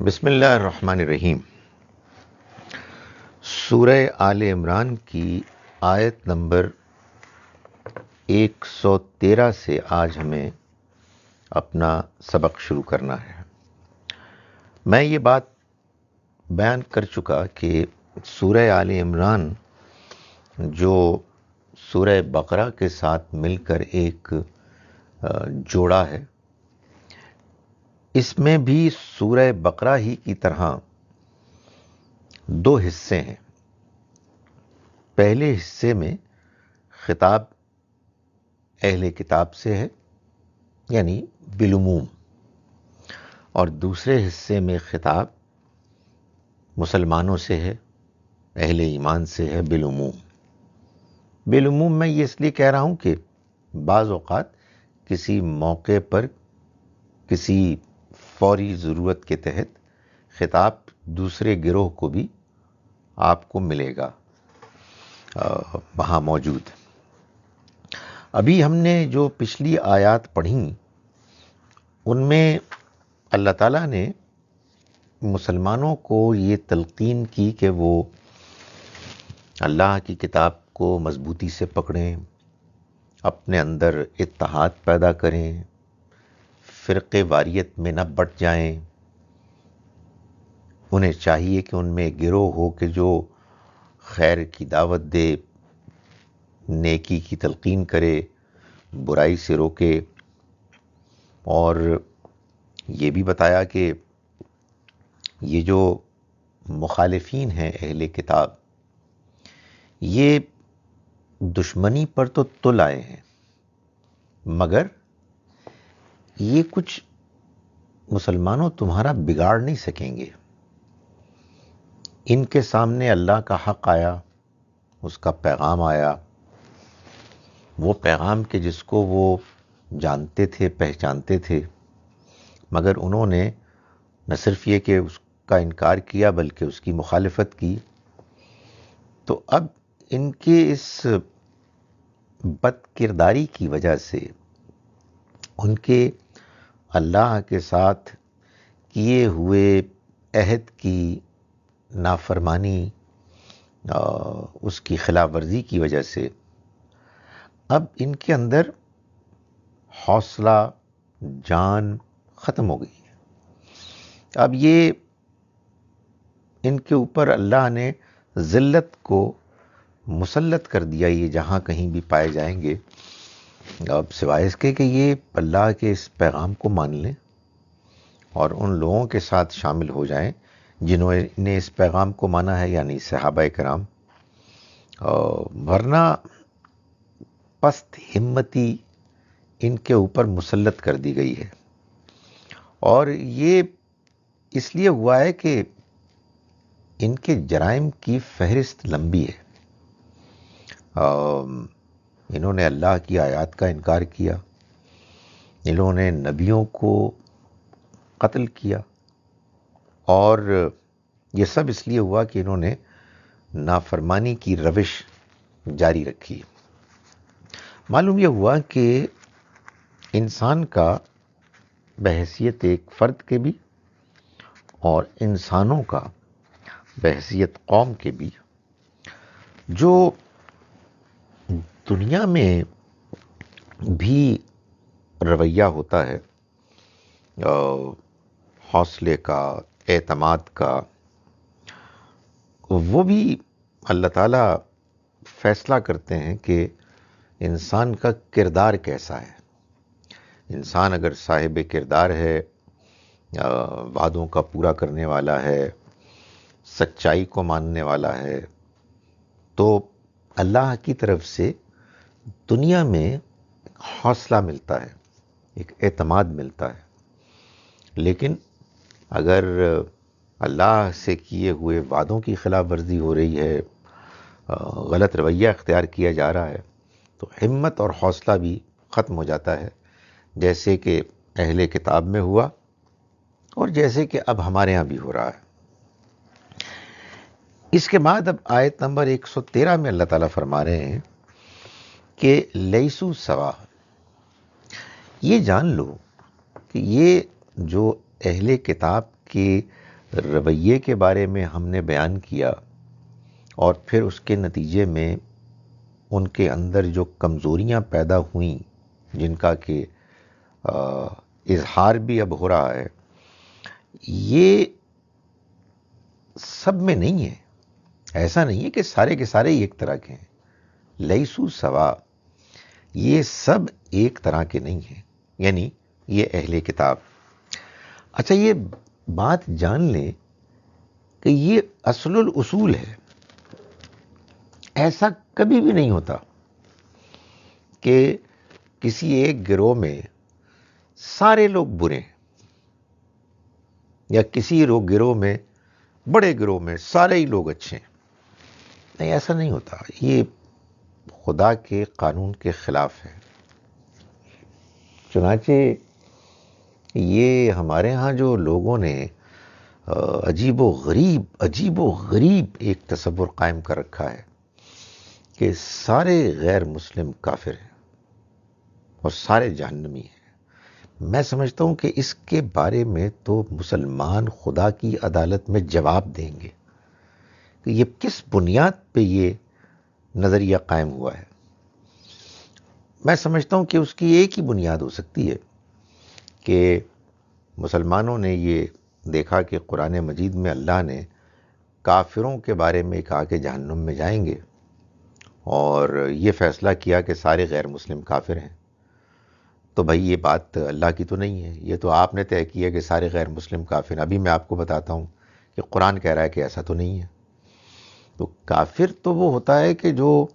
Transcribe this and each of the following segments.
بسم اللہ الرحمن الرحیم۔ سورہ آل عمران کی آیت نمبر 113 سے آج ہمیں اپنا سبق شروع کرنا ہے۔ میں یہ بات بیان کر چکا کہ سورہ آل عمران جو سورہ بقرہ کے ساتھ مل کر ایک جوڑا ہے، اس میں بھی سورہ بقرہ ہی کی طرح دو حصے ہیں۔ پہلے حصے میں خطاب اہل کتاب سے ہے، یعنی بالعموم، اور دوسرے حصے میں خطاب مسلمانوں سے ہے، اہل ایمان سے ہے بالعموم۔ بالعموم میں یہ اس لیے کہہ رہا ہوں کہ بعض اوقات کسی موقع پر کسی فوری ضرورت کے تحت خطاب دوسرے گروہ کو بھی آپ کو ملے گا وہاں موجود۔ ابھی ہم نے جو پچھلی آیات پڑھیں ان میں اللہ تعالیٰ نے مسلمانوں کو یہ تلقین کی کہ وہ اللہ کی کتاب کو مضبوطی سے پکڑیں، اپنے اندر اتحاد پیدا کریں، فرقے واریت میں نہ بٹ جائیں۔ انہیں چاہیے کہ ان میں گروہ ہو کہ جو خیر کی دعوت دے، نیکی کی تلقین کرے، برائی سے روکے، اور یہ بھی بتایا کہ یہ جو مخالفین ہیں اہل کتاب، یہ دشمنی پر تو تل آئے ہیں، مگر یہ کچھ مسلمانوں تمہارا بگاڑ نہیں سکیں گے۔ ان کے سامنے اللہ کا حق آیا، اس کا پیغام آیا، وہ پیغام کہ جس کو وہ جانتے تھے، پہچانتے تھے، مگر انہوں نے نہ صرف یہ کہ اس کا انکار کیا بلکہ اس کی مخالفت کی۔ تو اب ان کے اس بد کرداری کی وجہ سے، ان کے اللہ کے ساتھ کیے ہوئے عہد کی نافرمانی، اس کی خلاف ورزی کی وجہ سے اب ان کے اندر حوصلہ، جان ختم ہو گئی ہے۔ اب یہ ان کے اوپر اللہ نے ذلت کو مسلط کر دیا، یہ جہاں کہیں بھی پائے جائیں گے، اب سوائے اس کے کہ یہ اللہ کے اس پیغام کو مان لیں اور ان لوگوں کے ساتھ شامل ہو جائیں جنہوں نے اس پیغام کو مانا ہے، یعنی صحابہ کرام، ورنہ پست ہمتی ان کے اوپر مسلط کر دی گئی ہے۔ اور یہ اس لیے ہوا ہے کہ ان کے جرائم کی فہرست لمبی ہے۔ انہوں نے اللہ کی آیات کا انکار کیا، انہوں نے نبیوں کو قتل کیا، اور یہ سب اس لیے ہوا کہ انہوں نے نافرمانی کی روش جاری رکھی۔ معلوم یہ ہوا کہ انسان کا بحیثیت ایک فرد کے بھی اور انسانوں کا بحیثیت قوم کے بھی، جو دنیا میں بھی رویہ ہوتا ہے حوصلے کا، اعتماد کا، وہ بھی اللہ تعالیٰ فیصلہ کرتے ہیں کہ انسان کا کردار کیسا ہے۔ انسان اگر صاحب کردار ہے، وعدوں کا پورا کرنے والا ہے، سچائی کو ماننے والا ہے، تو اللہ کی طرف سے دنیا میں حوصلہ ملتا ہے، ایک اعتماد ملتا ہے۔ لیکن اگر اللہ سے کیے ہوئے وعدوں کی خلاف ورزی ہو رہی ہے، غلط رویہ اختیار کیا جا رہا ہے، تو ہمت اور حوصلہ بھی ختم ہو جاتا ہے، جیسے کہ اہل کتاب میں ہوا اور جیسے کہ اب ہمارے ہاں بھی ہو رہا ہے۔ اس کے بعد اب آیت نمبر 113 میں اللہ تعالیٰ فرما رہے ہیں کہ لیسو سوا، یہ جان لو کہ یہ جو اہل کتاب کے رویے کے بارے میں ہم نے بیان کیا اور پھر اس کے نتیجے میں ان کے اندر جو کمزوریاں پیدا ہوئیں جن کا کہ اظہار بھی اب ہو رہا ہے، یہ سب میں نہیں ہے. ایسا نہیں ہے کہ سارے کے سارے ہی ایک طرح کے ہیں. لیسو سوا، یہ سب ایک طرح کے نہیں ہیں، یعنی یہ اہل کتاب. اچھا، یہ بات جان لیں کہ یہ اصل الاصول ہے. ایسا کبھی بھی نہیں ہوتا کہ کسی ایک گروہ میں سارے لوگ برے ہیں، یا کسی گروہ میں، بڑے گروہ میں سارے ہی لوگ اچھے ہیں. نہیں، ایسا نہیں ہوتا. یہ خدا کے قانون کے خلاف ہے. چنانچہ یہ ہمارے ہاں جو لوگوں نے عجیب و غریب ایک تصور قائم کر رکھا ہے کہ سارے غیر مسلم کافر ہیں اور سارے جہنمی ہیں. میں سمجھتا ہوں کہ اس کے بارے میں تو مسلمان خدا کی عدالت میں جواب دیں گے کہ یہ کس بنیاد پہ یہ نظریہ قائم ہوا ہے. میں سمجھتا ہوں کہ اس کی ایک ہی بنیاد ہو سکتی ہے کہ مسلمانوں نے یہ دیکھا کہ قرآن مجید میں اللہ نے کافروں کے بارے میں کہا کہ جہنم میں جائیں گے، اور یہ فیصلہ کیا کہ سارے غیر مسلم کافر ہیں. تو بھائی یہ بات اللہ کی تو نہیں ہے، یہ تو آپ نے طے کیا کہ سارے غیر مسلم کافر ہیں. ابھی میں آپ کو بتاتا ہوں کہ قرآن کہہ رہا ہے کہ ایسا تو نہیں ہے. تو کافر تو وہ ہوتا ہے کہ جو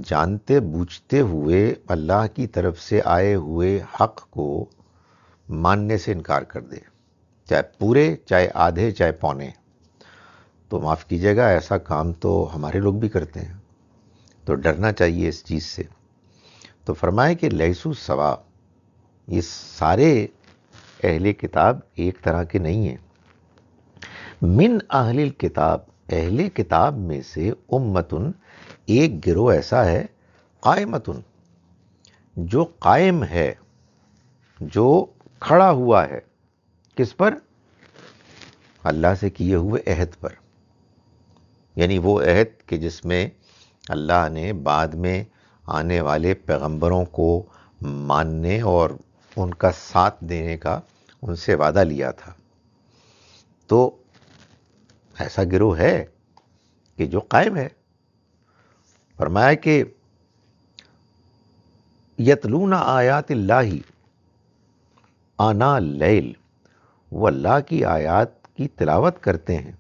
جانتے بوجھتے ہوئے اللہ کی طرف سے آئے ہوئے حق کو ماننے سے انکار کر دے، چاہے پورے، چاہے آدھے، چاہے پونے. تو معاف کیجیے گا، ایسا کام تو ہمارے لوگ بھی کرتے ہیں. تو ڈرنا چاہیے اس چیز سے. تو فرمائے کہ لیسو سوا، یہ سارے اہل کتاب ایک طرح کے نہیں ہیں. من اہل الکتاب، اہل کتاب میں سے امتن، ایک گروہ ایسا ہے، قائمتن، جو قائم ہے، جو کھڑا ہوا ہے. کس پر؟ اللہ سے کیے ہوئے عہد پر. یعنی وہ عہد کہ جس میں اللہ نے بعد میں آنے والے پیغمبروں کو ماننے اور ان کا ساتھ دینے کا ان سے وعدہ لیا تھا. تو ایسا گروہ ہے کہ جو قائم ہے. فرمایا کہ یتلون آیات اللہ آناء اللیل، وہ اللہ کی آیات کی تلاوت کرتے ہیں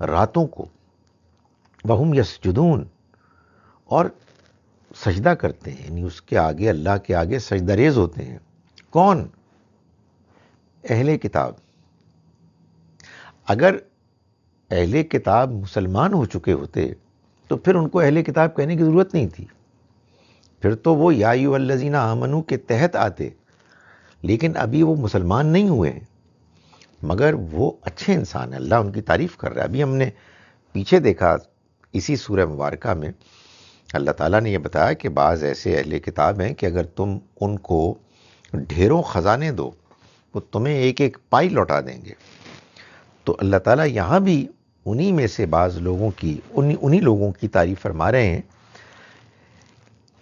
راتوں کو. وہم یسجدون، اور سجدہ کرتے ہیں، یعنی اس کے آگے، اللہ کے آگے سجدہ ریز ہوتے ہیں. کون؟ اہل کتاب. اگر اہل کتاب مسلمان ہو چکے ہوتے تو پھر ان کو اہل کتاب کہنے کی ضرورت نہیں تھی، پھر تو وہ یا ایھا الذین آمنوا کے تحت آتے. لیکن ابھی وہ مسلمان نہیں ہوئے ہیں، مگر وہ اچھے انسان ہیں، اللہ ان کی تعریف کر رہا ہے. ابھی ہم نے پیچھے دیکھا اسی سورہ مبارکہ میں اللہ تعالیٰ نے یہ بتایا کہ بعض ایسے اہل کتاب ہیں کہ اگر تم ان کو ڈھیروں خزانے دو وہ تمہیں ایک ایک پائی لوٹا دیں گے. تو اللہ تعالیٰ یہاں بھی انہی میں سے بعض لوگوں کی، انہی لوگوں کی تعریف فرما رہے ہیں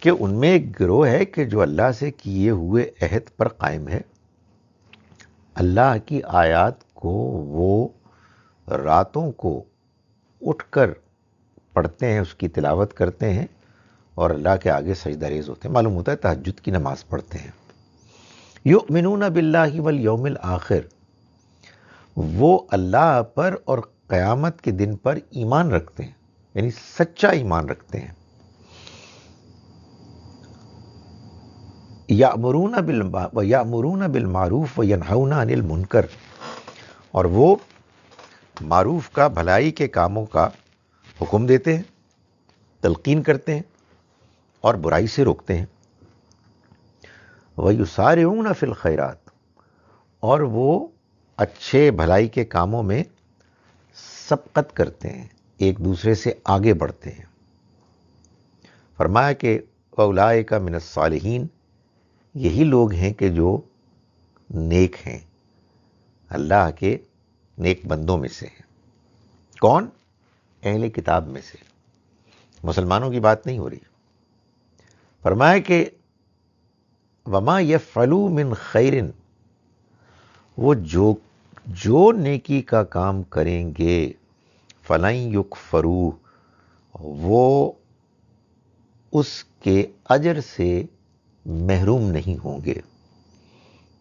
کہ ان میں ایک گروہ ہے کہ جو اللہ سے کیے ہوئے عہد پر قائم ہے. اللہ کی آیات کو وہ راتوں کو اٹھ کر پڑھتے ہیں، اس کی تلاوت کرتے ہیں اور اللہ کے آگے سجدہ ریز ہوتے ہیں. معلوم ہوتا ہے تہجد کی نماز پڑھتے ہیں. یؤمنون باللہ والیوم الآخر، وہ اللہ پر اور قیامت کے دن پر ایمان رکھتے ہیں، یعنی سچا ایمان رکھتے ہیں. یأمرون بالمعروف وینہون عن المنکر، اور وہ معروف کا، بھلائی کے کاموں کا حکم دیتے ہیں، تلقین کرتے ہیں اور برائی سے روکتے ہیں. وَيُسَارِعُونَ فِي الْخَيْرَاتِ، اور وہ اچھے بھلائی کے کاموں میں سبقت کرتے ہیں، ایک دوسرے سے آگے بڑھتے ہیں. فرمایا کہ وَأُولَٰئِکَ مِنَ الصَّالِحِینَ، یہی لوگ ہیں کہ جو نیک ہیں، اللہ کے نیک بندوں میں سے ہیں۔ کون؟ اہل کتاب میں سے، مسلمانوں کی بات نہیں ہو رہی۔ فرمایا کہ وما یفعلوا من خیر، وہ جو نیکی کا کام کریں گے، فلن یکفروا، وہ اس کے اجر سے محروم نہیں ہوں گے۔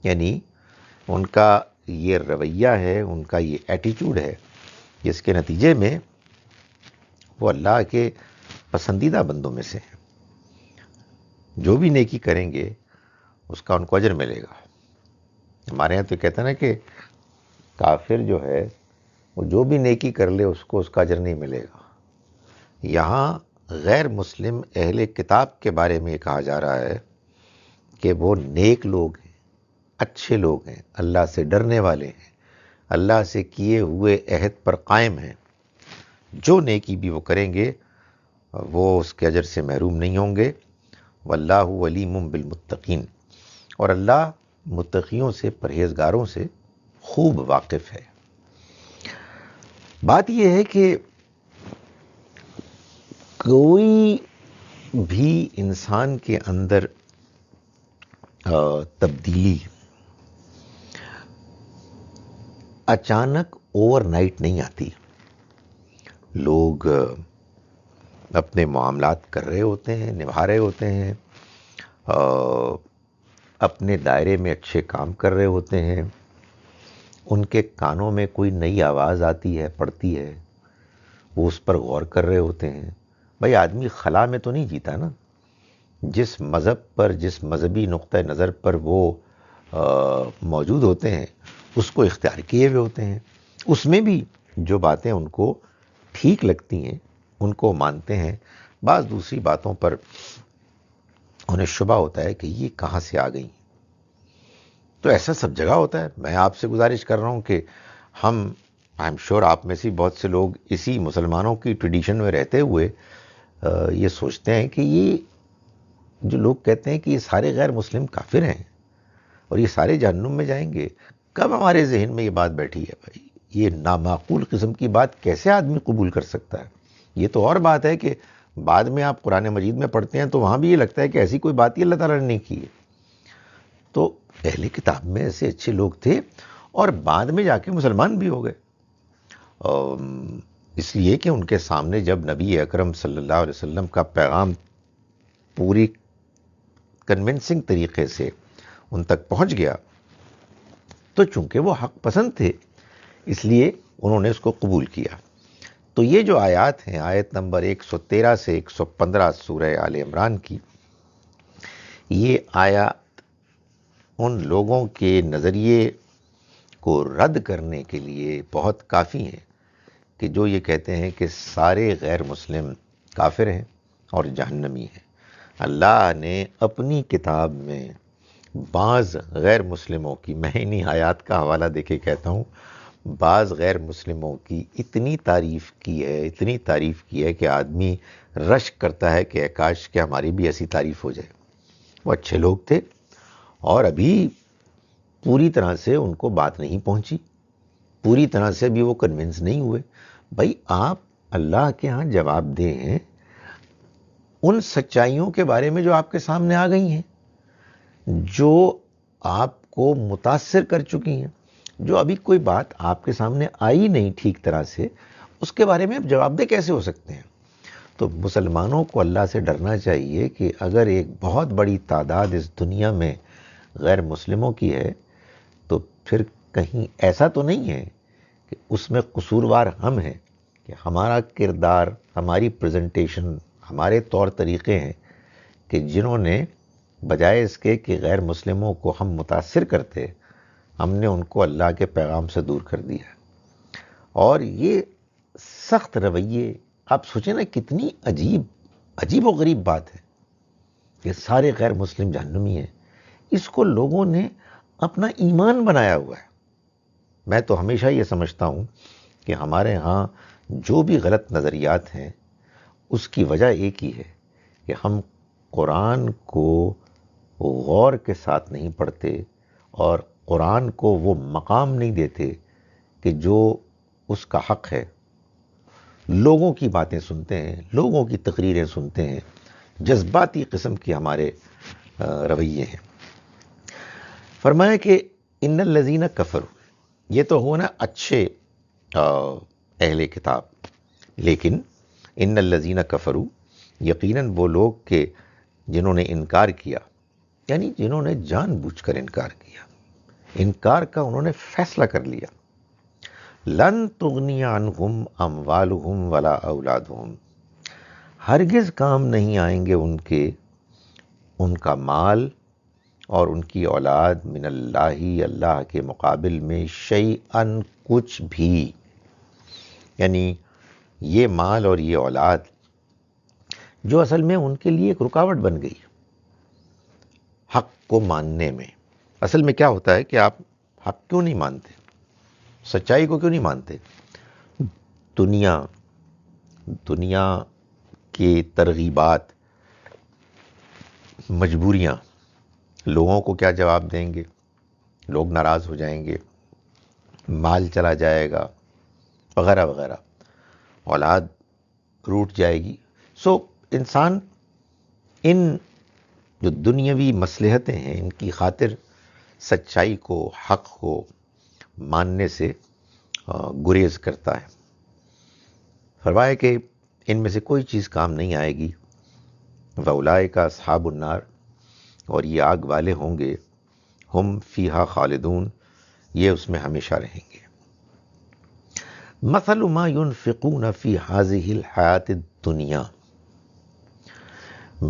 یعنی ان کا یہ رویہ ہے، ان کا یہ ایٹیچوڈ ہے، جس کے نتیجے میں وہ اللہ کے پسندیدہ بندوں میں سے ہیں۔ جو بھی نیکی کریں گے اس کا ان کو اجر ملے گا۔ ہمارے یہاں تو کہتے ہیں نا کہ کافر جو ہے وہ جو بھی نیکی کر لے اس کو اس کا اجر نہیں ملے گا۔ یہاں غیر مسلم اہل کتاب کے بارے میں یہ کہا جا رہا ہے کہ وہ نیک لوگ ہیں، اچھے لوگ ہیں، اللہ سے ڈرنے والے ہیں، اللہ سے کیے ہوئے عہد پر قائم ہیں۔ جو نیکی بھی وہ کریں گے وہ اس کے اجر سے محروم نہیں ہوں گے۔ واللہ علیم بالمتقین، اور اللہ متقیوں سے، پرہیزگاروں سے خوب واقف ہے۔ بات یہ ہے کہ کوئی بھی انسان کے اندر تبدیلی اچانک اوور نائٹ نہیں آتی۔ لوگ اپنے معاملات کر رہے ہوتے ہیں، نبھا رہے ہوتے ہیں، اپنے دائرے میں اچھے کام کر رہے ہوتے ہیں، ان کے کانوں میں کوئی نئی آواز آتی ہے، پڑتی ہے، وہ اس پر غور کر رہے ہوتے ہیں۔ بھائی آدمی خلا میں تو نہیں جیتا نا، جس مذہب پر، جس مذہبی نقطہ نظر پر وہ موجود ہوتے ہیں اس کو اختیار کیے ہوئے ہوتے ہیں۔ اس میں بھی جو باتیں ان کو ٹھیک لگتی ہیں ان کو مانتے ہیں، بعض دوسری باتوں پر انہیں شبہ ہوتا ہے کہ یہ کہاں سے آ گئی۔ تو ایسا سب جگہ ہوتا ہے۔ میں آپ سے گزارش کر رہا ہوں کہ ہم آئی ایم شیور آپ میں سے بہت سے لوگ اسی مسلمانوں کی ٹریڈیشن میں رہتے ہوئے یہ سوچتے ہیں کہ یہ جو لوگ کہتے ہیں کہ یہ سارے غیر مسلم کافر ہیں اور یہ سارے جہنم میں جائیں گے، کب ہمارے ذہن میں یہ بات بیٹھی ہے؟ بھائی یہ نامعقول قسم کی بات کیسے آدمی قبول کر سکتا ہے؟ یہ تو اور بات ہے کہ بعد میں آپ قرآن مجید میں پڑھتے ہیں تو وہاں بھی یہ لگتا ہے کہ ایسی کوئی بات ہی اللہ تعالیٰ نے نہیں کی ہے۔ تو اہل کتاب میں ایسے اچھے لوگ تھے اور بعد میں جا کے مسلمان بھی ہو گئے، اس لیے کہ ان کے سامنے جب نبی اکرم صلی اللہ علیہ وسلم کا پیغام پوری کنونسنگ طریقے سے ان تک پہنچ گیا تو چونکہ وہ حق پسند تھے اس لیے انہوں نے اس کو قبول کیا۔ تو یہ جو آیات ہیں، آیت نمبر 113 سے 115 سورہ آل عمران کی، یہ آیات ان لوگوں کے نظریے کو رد کرنے کے لیے بہت کافی ہیں کہ جو یہ کہتے ہیں کہ سارے غیر مسلم کافر ہیں اور جہنمی ہیں۔ اللہ نے اپنی کتاب میں بعض غیر مسلموں کی، میں انہی آیات کا حوالہ دے کے کہتا ہوں، بعض غیر مسلموں کی اتنی تعریف کی ہے، اتنی تعریف کی ہے کہ آدمی رشک کرتا ہے کہ کاش کہ ہماری بھی ایسی تعریف ہو جائے۔ وہ اچھے لوگ تھے اور ابھی پوری طرح سے ان کو بات نہیں پہنچی، پوری طرح سے بھی وہ کنونس نہیں ہوئے۔ بھائی آپ اللہ کے ہاں جواب دیں ہیں ان سچائیوں کے بارے میں جو آپ کے سامنے آ گئی ہیں، جو آپ کو متاثر کر چکی ہیں، جو ابھی کوئی بات آپ کے سامنے آئی نہیں ٹھیک طرح سے، اس کے بارے میں آپ جواب دہ کیسے ہو سکتے ہیں؟ تو مسلمانوں کو اللہ سے ڈرنا چاہیے کہ اگر ایک بہت بڑی تعداد اس دنیا میں غیر مسلموں کی ہے تو پھر کہیں ایسا تو نہیں ہے کہ اس میں قصوروار ہم ہیں، کہ ہمارا کردار، ہماری پریزنٹیشن، ہمارے طور طریقے ہیں کہ جنہوں نے بجائے اس کے کہ غیر مسلموں کو ہم متاثر کرتے، ہم نے ان کو اللہ کے پیغام سے دور کر دیا۔ اور یہ سخت رویے، آپ سوچیں نا کتنی عجیب و غریب بات ہے کہ سارے غیر مسلم جہنمی ہیں، اس کو لوگوں نے اپنا ایمان بنایا ہوا ہے۔ میں تو ہمیشہ یہ سمجھتا ہوں کہ ہمارے ہاں جو بھی غلط نظریات ہیں اس کی وجہ ایک ہی ہے کہ ہم قرآن کو غور کے ساتھ نہیں پڑھتے اور قرآن کو وہ مقام نہیں دیتے کہ جو اس کا حق ہے، لوگوں کی باتیں سنتے ہیں، لوگوں کی تقریریں سنتے ہیں، جذباتی قسم کے ہمارے رویے ہیں۔ فرمایا کہ ان الذین کفروا، یہ تو ہونا اچھے اہل کتاب، لیکن ان الذین کفروا، یقیناً وہ لوگ کہ جنہوں نے انکار کیا، یعنی جنہوں نے جان بوجھ کر انکار کیا، انکار کا انہوں نے فیصلہ کر لیا، لن تغنی عنہم اموالہم ولا اولادہم، ہرگز کام نہیں آئیں گے ان کا مال اور ان کی اولاد، من اللہ، اللہ کے مقابل میں، شیئن، کچھ بھی، یعنی یہ مال اور یہ اولاد جو اصل میں ان کے لیے ایک رکاوٹ بن گئی حق کو ماننے میں۔ اصل میں کیا ہوتا ہے کہ آپ حق کیوں نہیں مانتے، سچائی کو کیوں نہیں مانتے؟ دنیا کی ترغیبات، مجبوریاں، لوگوں کو کیا جواب دیں گے، لوگ ناراض ہو جائیں گے، مال چلا جائے گا، وغیرہ وغیرہ، اولاد روٹ جائے گی۔ انسان ان جو دنیاوی مصلحتیں ہیں، ان کی خاطر سچائی کو، حق کو ماننے سے گریز کرتا ہے۔ فرمایا کہ ان میں سے کوئی چیز کام نہیں آئے گی، وَأُولَئِكَ أَصْحَابُ النَّارِ، اور یہ آگ والے ہوں گے، ہم فیہا خالدون، یہ اس میں ہمیشہ رہیں گے۔ مثل ما ينفقون فی هذه الحیات الدنیا،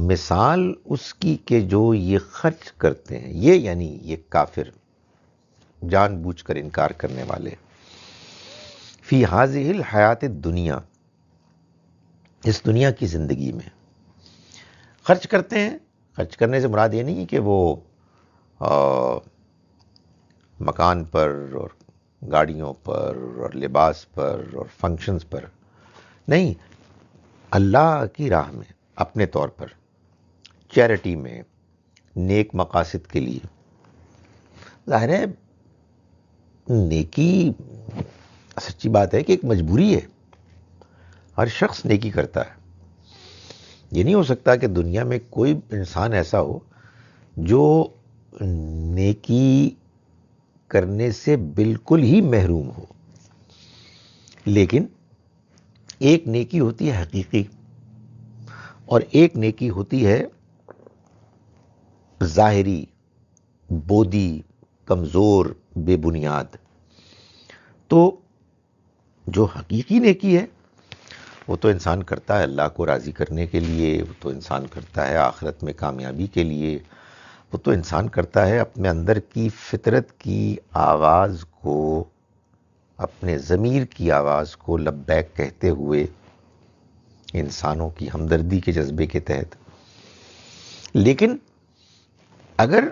مثال اس کی کہ جو یہ خرچ کرتے ہیں، یہ یعنی یہ کافر، جان بوجھ کر انکار کرنے والے، فی هذه الحیات الدنیا، اس دنیا کی زندگی میں خرچ کرتے ہیں۔ خرچ کرنے سے مراد یہ نہیں کہ وہ مکان پر اور گاڑیوں پر اور لباس پر اور فنکشنز پر نہیں، اللہ کی راہ میں، اپنے طور پر، چیریٹی میں، نیک مقاصد کے لیے۔ ظاہر ہے نیکی، سچی بات ہے کہ ایک مجبوری ہے، ہر شخص نیکی کرتا ہے۔ یہ نہیں ہو سکتا کہ دنیا میں کوئی انسان ایسا ہو جو نیکی کرنے سے بالکل ہی محروم ہو، لیکن ایک نیکی ہوتی ہے حقیقی، اور ایک نیکی ہوتی ہے ظاہری، بودی، کمزور، بے بنیاد۔ تو جو حقیقی نیکی ہے وہ تو انسان کرتا ہے اللہ کو راضی کرنے کے لیے، وہ تو انسان کرتا ہے آخرت میں کامیابی کے لیے، وہ تو انسان کرتا ہے اپنے اندر کی فطرت کی آواز کو، اپنے ضمیر کی آواز کو لبیک کہتے ہوئے، انسانوں کی ہمدردی کے جذبے کے تحت۔ لیکن اگر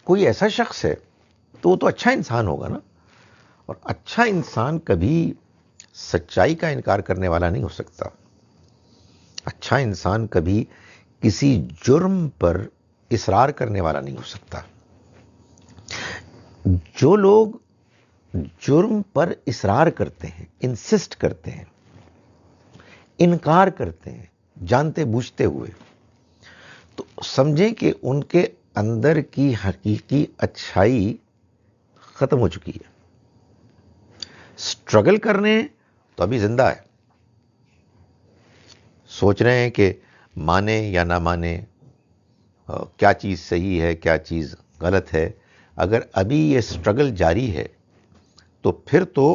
کوئی ایسا شخص ہے تو وہ تو اچھا انسان ہوگا نا، اور اچھا انسان کبھی سچائی کا انکار کرنے والا نہیں ہو سکتا۔ اچھا انسان کبھی کسی جرم پر اصرار کرنے والا نہیں ہو سکتا۔ جو لوگ جرم پر اصرار کرتے ہیں، انسسٹ کرتے ہیں، انکار کرتے ہیں جانتے بوجھتے ہوئے، تو سمجھیں کہ ان کے اندر کی حقیقی اچھائی ختم ہو چکی ہے۔ اسٹرگل کر رہے ہیں تو ابھی زندہ ہے، سوچ رہے ہیں کہ مانے یا نہ مانے، کیا چیز صحیح ہے کیا چیز غلط ہے۔ اگر ابھی یہ اسٹرگل جاری ہے تو پھر تو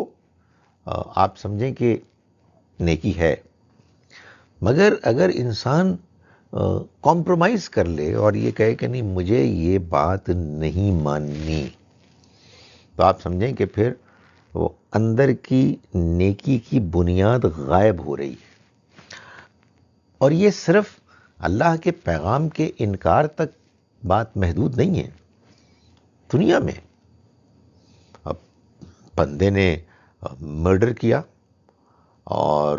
آپ سمجھیں کہ نیکی ہے۔ مگر اگر انسان کمپرومائز کر لے اور یہ کہے کہ نہیں مجھے یہ بات نہیں ماننی، تو آپ سمجھیں کہ پھر وہ اندر کی نیکی کی بنیاد غائب ہو رہی ہے۔ اور یہ صرف اللہ کے پیغام کے انکار تک بات محدود نہیں ہے۔ دنیا میں اب بندے نے مرڈر کیا اور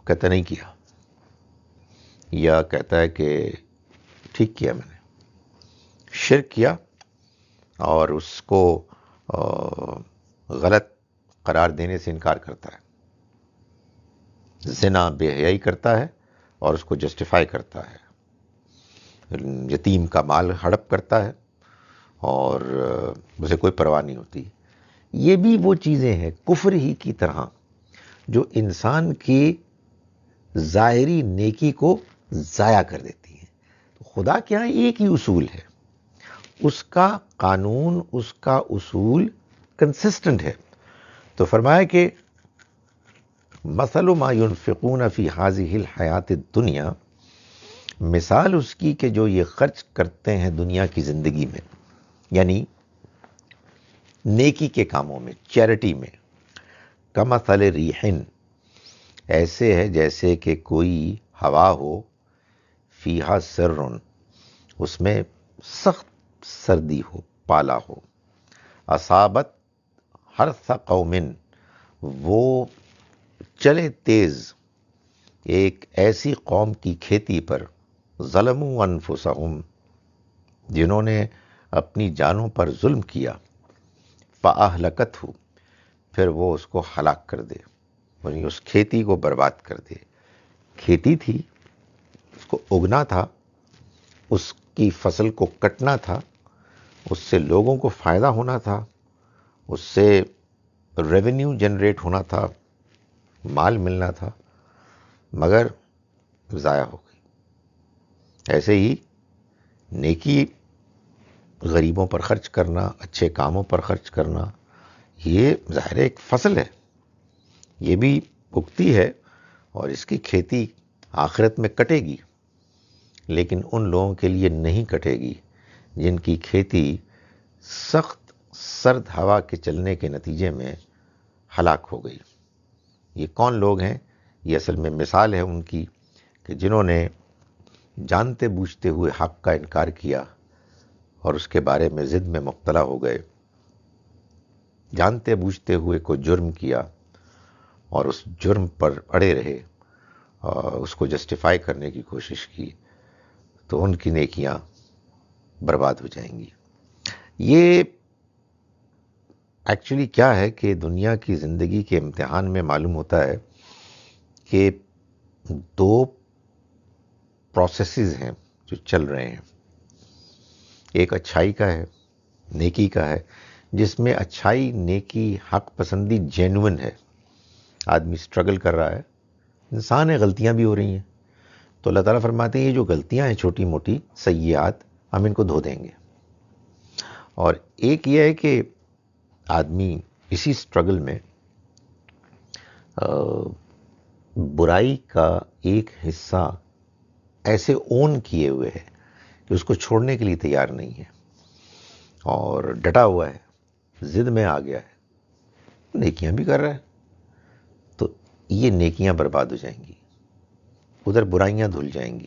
کہتا نہیں کیا، یا کہتا ہے کہ ٹھیک کیا میں نے، شرک کیا اور اس کو غلط قرار دینے سے انکار کرتا ہے، زنا بے حیائی کرتا ہے اور اس کو جسٹیفائی کرتا ہے، یتیم کا مال ہڑپ کرتا ہے اور اسے کوئی پرواہ نہیں ہوتی۔ یہ بھی وہ چیزیں ہیں کفر ہی کی طرح جو انسان کی ظاہری نیکی کو ضائع کر دیتی ہیں۔ خدا کے ہاں ایک ہی اصول ہے، اس کا قانون، اس کا اصول کنسسٹنٹ ہے۔ تو فرمایا کہ مثل ما ينفقون فی هذه الحیات الدنیا، مثال اس کی کہ جو یہ خرچ کرتے ہیں دنیا کی زندگی میں، یعنی نیکی کے کاموں میں، چیریٹی میں، کمثل ریح، ایسے ہے جیسے کہ کوئی ہوا ہو، فیہا سر، اس میں سخت سردی ہو، پالا ہو، اصابت حرث قوم، وہ چلے تیز ایک ایسی قوم کی کھیتی پر، ظلموا انفسہم، جنہوں نے اپنی جانوں پر ظلم کیا، فاہلکتہ، پھر وہ اس کو ہلاک کر دے، یعنی اس کھیتی کو برباد کر دے۔ کھیتی تھی، اس کو اگنا تھا، اس کی فصل کو کٹنا تھا، اس سے لوگوں کو فائدہ ہونا تھا، اس سے ریونیو جنریٹ ہونا تھا، مال ملنا تھا، مگر ضائع ہو گئی۔ ایسے ہی نیکی، غریبوں پر خرچ کرنا، اچھے کاموں پر خرچ کرنا، یہ ظاہر ایک فصل ہے، یہ بھی اگتی ہے اور اس کی کھیتی آخرت میں کٹے گی، لیکن ان لوگوں کے لیے نہیں کٹے گی جن کی کھیتی سخت سرد ہوا کے چلنے کے نتیجے میں ہلاک ہو گئی۔ یہ کون لوگ ہیں؟ یہ اصل میں مثال ہے ان کی کہ جنہوں نے جانتے بوجھتے ہوئے حق کا انکار کیا اور اس کے بارے میں ضد میں مبتلا ہو گئے، جانتے بوجھتے ہوئے کوئی جرم کیا اور اس جرم پر اڑے رہے اور اس کو جسٹیفائی کرنے کی کوشش کی، تو ان کی نیکیاں برباد ہو جائیں گی۔ یہ ایکچولی کیا ہے کہ دنیا کی زندگی کے امتحان میں معلوم ہوتا ہے کہ دو پروسیسز ہیں جو چل رہے ہیں، ایک اچھائی کا ہے، نیکی کا ہے، جس میں اچھائی، نیکی، حق پسندی جینوئن ہے، آدمی سٹرگل کر رہا ہے، انسان ہے، غلطیاں بھی ہو رہی ہیں، تو اللہ تعالیٰ فرماتے ہیں یہ جو غلطیاں ہیں چھوٹی موٹی سیئات، ہم ان کو دھو دیں گے۔ اور ایک یہ ہے کہ آدمی اسی سٹرگل میں برائی کا ایک حصہ ایسے اون کیے ہوئے ہے کہ اس کو چھوڑنے کے لیے تیار نہیں ہے اور ڈٹا ہوا ہے، ضد میں آ گیا ہے، نیکیاں بھی کر رہا ہے، تو یہ نیکیاں برباد ہو جائیں گی، ادھر برائیاں دھل جائیں گی۔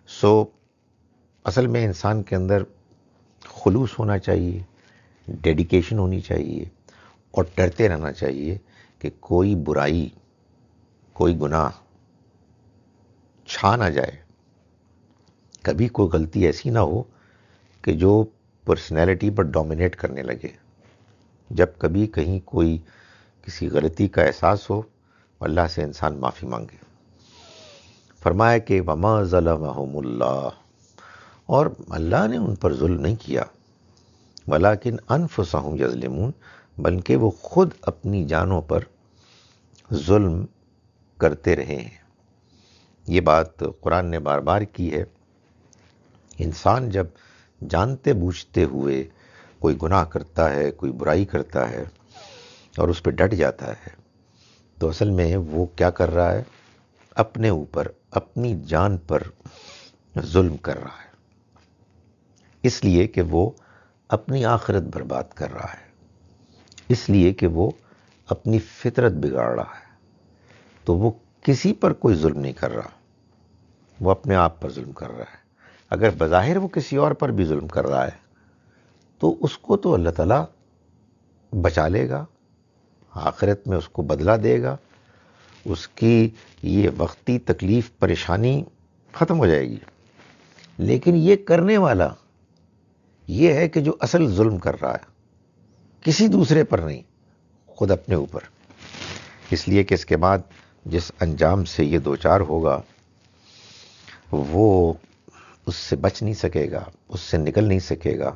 سو اصل میں انسان کے اندر خلوص ہونا چاہیے، ڈیڈیکیشن ہونی چاہیے اور ڈرتے رہنا چاہیے کہ کوئی برائی، کوئی گناہ چھا نہ جائے، کبھی کوئی غلطی ایسی نہ ہو کہ جو پرسنالٹی پر ڈومینیٹ کرنے لگے۔ جب کبھی کہیں کوئی کسی غلطی کا احساس ہو، اللہ سے انسان معافی مانگے۔ فرمایا کہ وما ظلمہم اللہ، اور اللہ نے ان پر ظلم نہیں کیا، ولیکن انفسہم یظلمون، بلکہ وہ خود اپنی جانوں پر ظلم کرتے رہے ہیں۔ یہ بات قرآن نے بار بار کی ہے۔ انسان جب جانتے بوجھتے ہوئے کوئی گناہ کرتا ہے، کوئی برائی کرتا ہے اور اس پہ ڈٹ جاتا ہے، تو اصل میں وہ کیا کر رہا ہے؟ اپنے اوپر، اپنی جان پر ظلم کر رہا ہے، اس لیے کہ وہ اپنی آخرت برباد کر رہا ہے، اس لیے کہ وہ اپنی فطرت بگاڑ رہا ہے۔ تو وہ کسی پر کوئی ظلم نہیں کر رہا، وہ اپنے آپ پر ظلم کر رہا ہے۔ اگر بظاہر وہ کسی اور پر بھی ظلم کر رہا ہے تو اس کو تو اللہ تعالیٰ بچا لے گا، آخرت میں اس کو بدلہ دے گا، اس کی یہ وقتی تکلیف، پریشانی ختم ہو جائے گی۔ لیکن یہ کرنے والا یہ ہے کہ جو اصل ظلم کر رہا ہے، کسی دوسرے پر نہیں، خود اپنے اوپر، اس لیے کہ اس کے بعد جس انجام سے یہ دوچار ہوگا وہ اس سے بچ نہیں سکے گا، اس سے نکل نہیں سکے گا،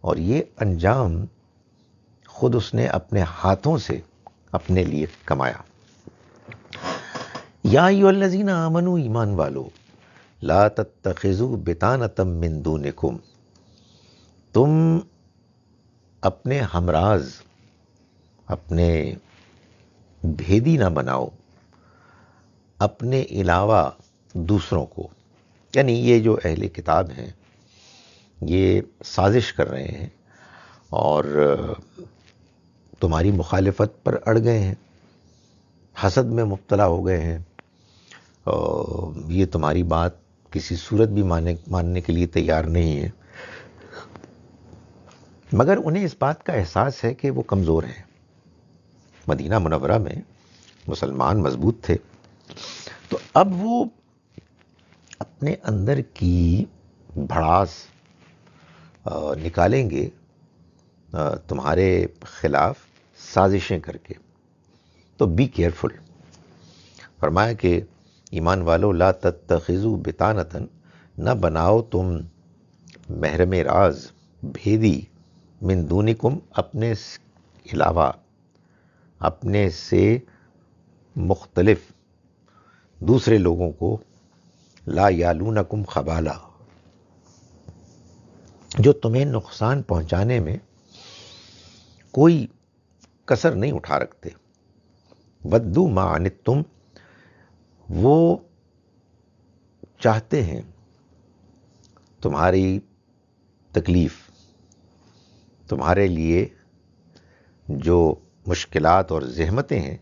اور یہ انجام خود اس نے اپنے ہاتھوں سے اپنے لیے کمایا۔ یا ایھا الذین آمنوا، ایمان والو، لا تتخذوا بطانۃ من دونکم، تم اپنے ہمراز، اپنے بھیدی نہ بناؤ اپنے علاوہ دوسروں کو، یعنی یہ جو اہل کتاب ہیں یہ سازش کر رہے ہیں اور تمہاری مخالفت پر اڑ گئے ہیں، حسد میں مبتلا ہو گئے ہیں، یہ تمہاری بات کسی صورت بھی ماننے کے لیے تیار نہیں ہے، مگر انہیں اس بات کا احساس ہے کہ وہ کمزور ہیں۔ مدینہ منورہ میں مسلمان مضبوط تھے، تو اب وہ اپنے اندر کی بھڑاس نکالیں گے تمہارے خلاف سازشیں کر کے، تو بی کیئرفل۔ فرمایا کہ ایمان والو لا تتخذوا بطانۃ، نہ بناؤ تم محرم راز، بھیدی، من دونکم، اپنے علاوہ، اپنے سے مختلف دوسرے لوگوں کو، لا یالونکم خبالا، جو تمہیں نقصان پہنچانے میں کوئی کسر نہیں اٹھا رکھتے، ودوا ما عنتم، وہ چاہتے ہیں تمہاری تکلیف، تمہارے لیے جو مشکلات اور زحمتیں ہیں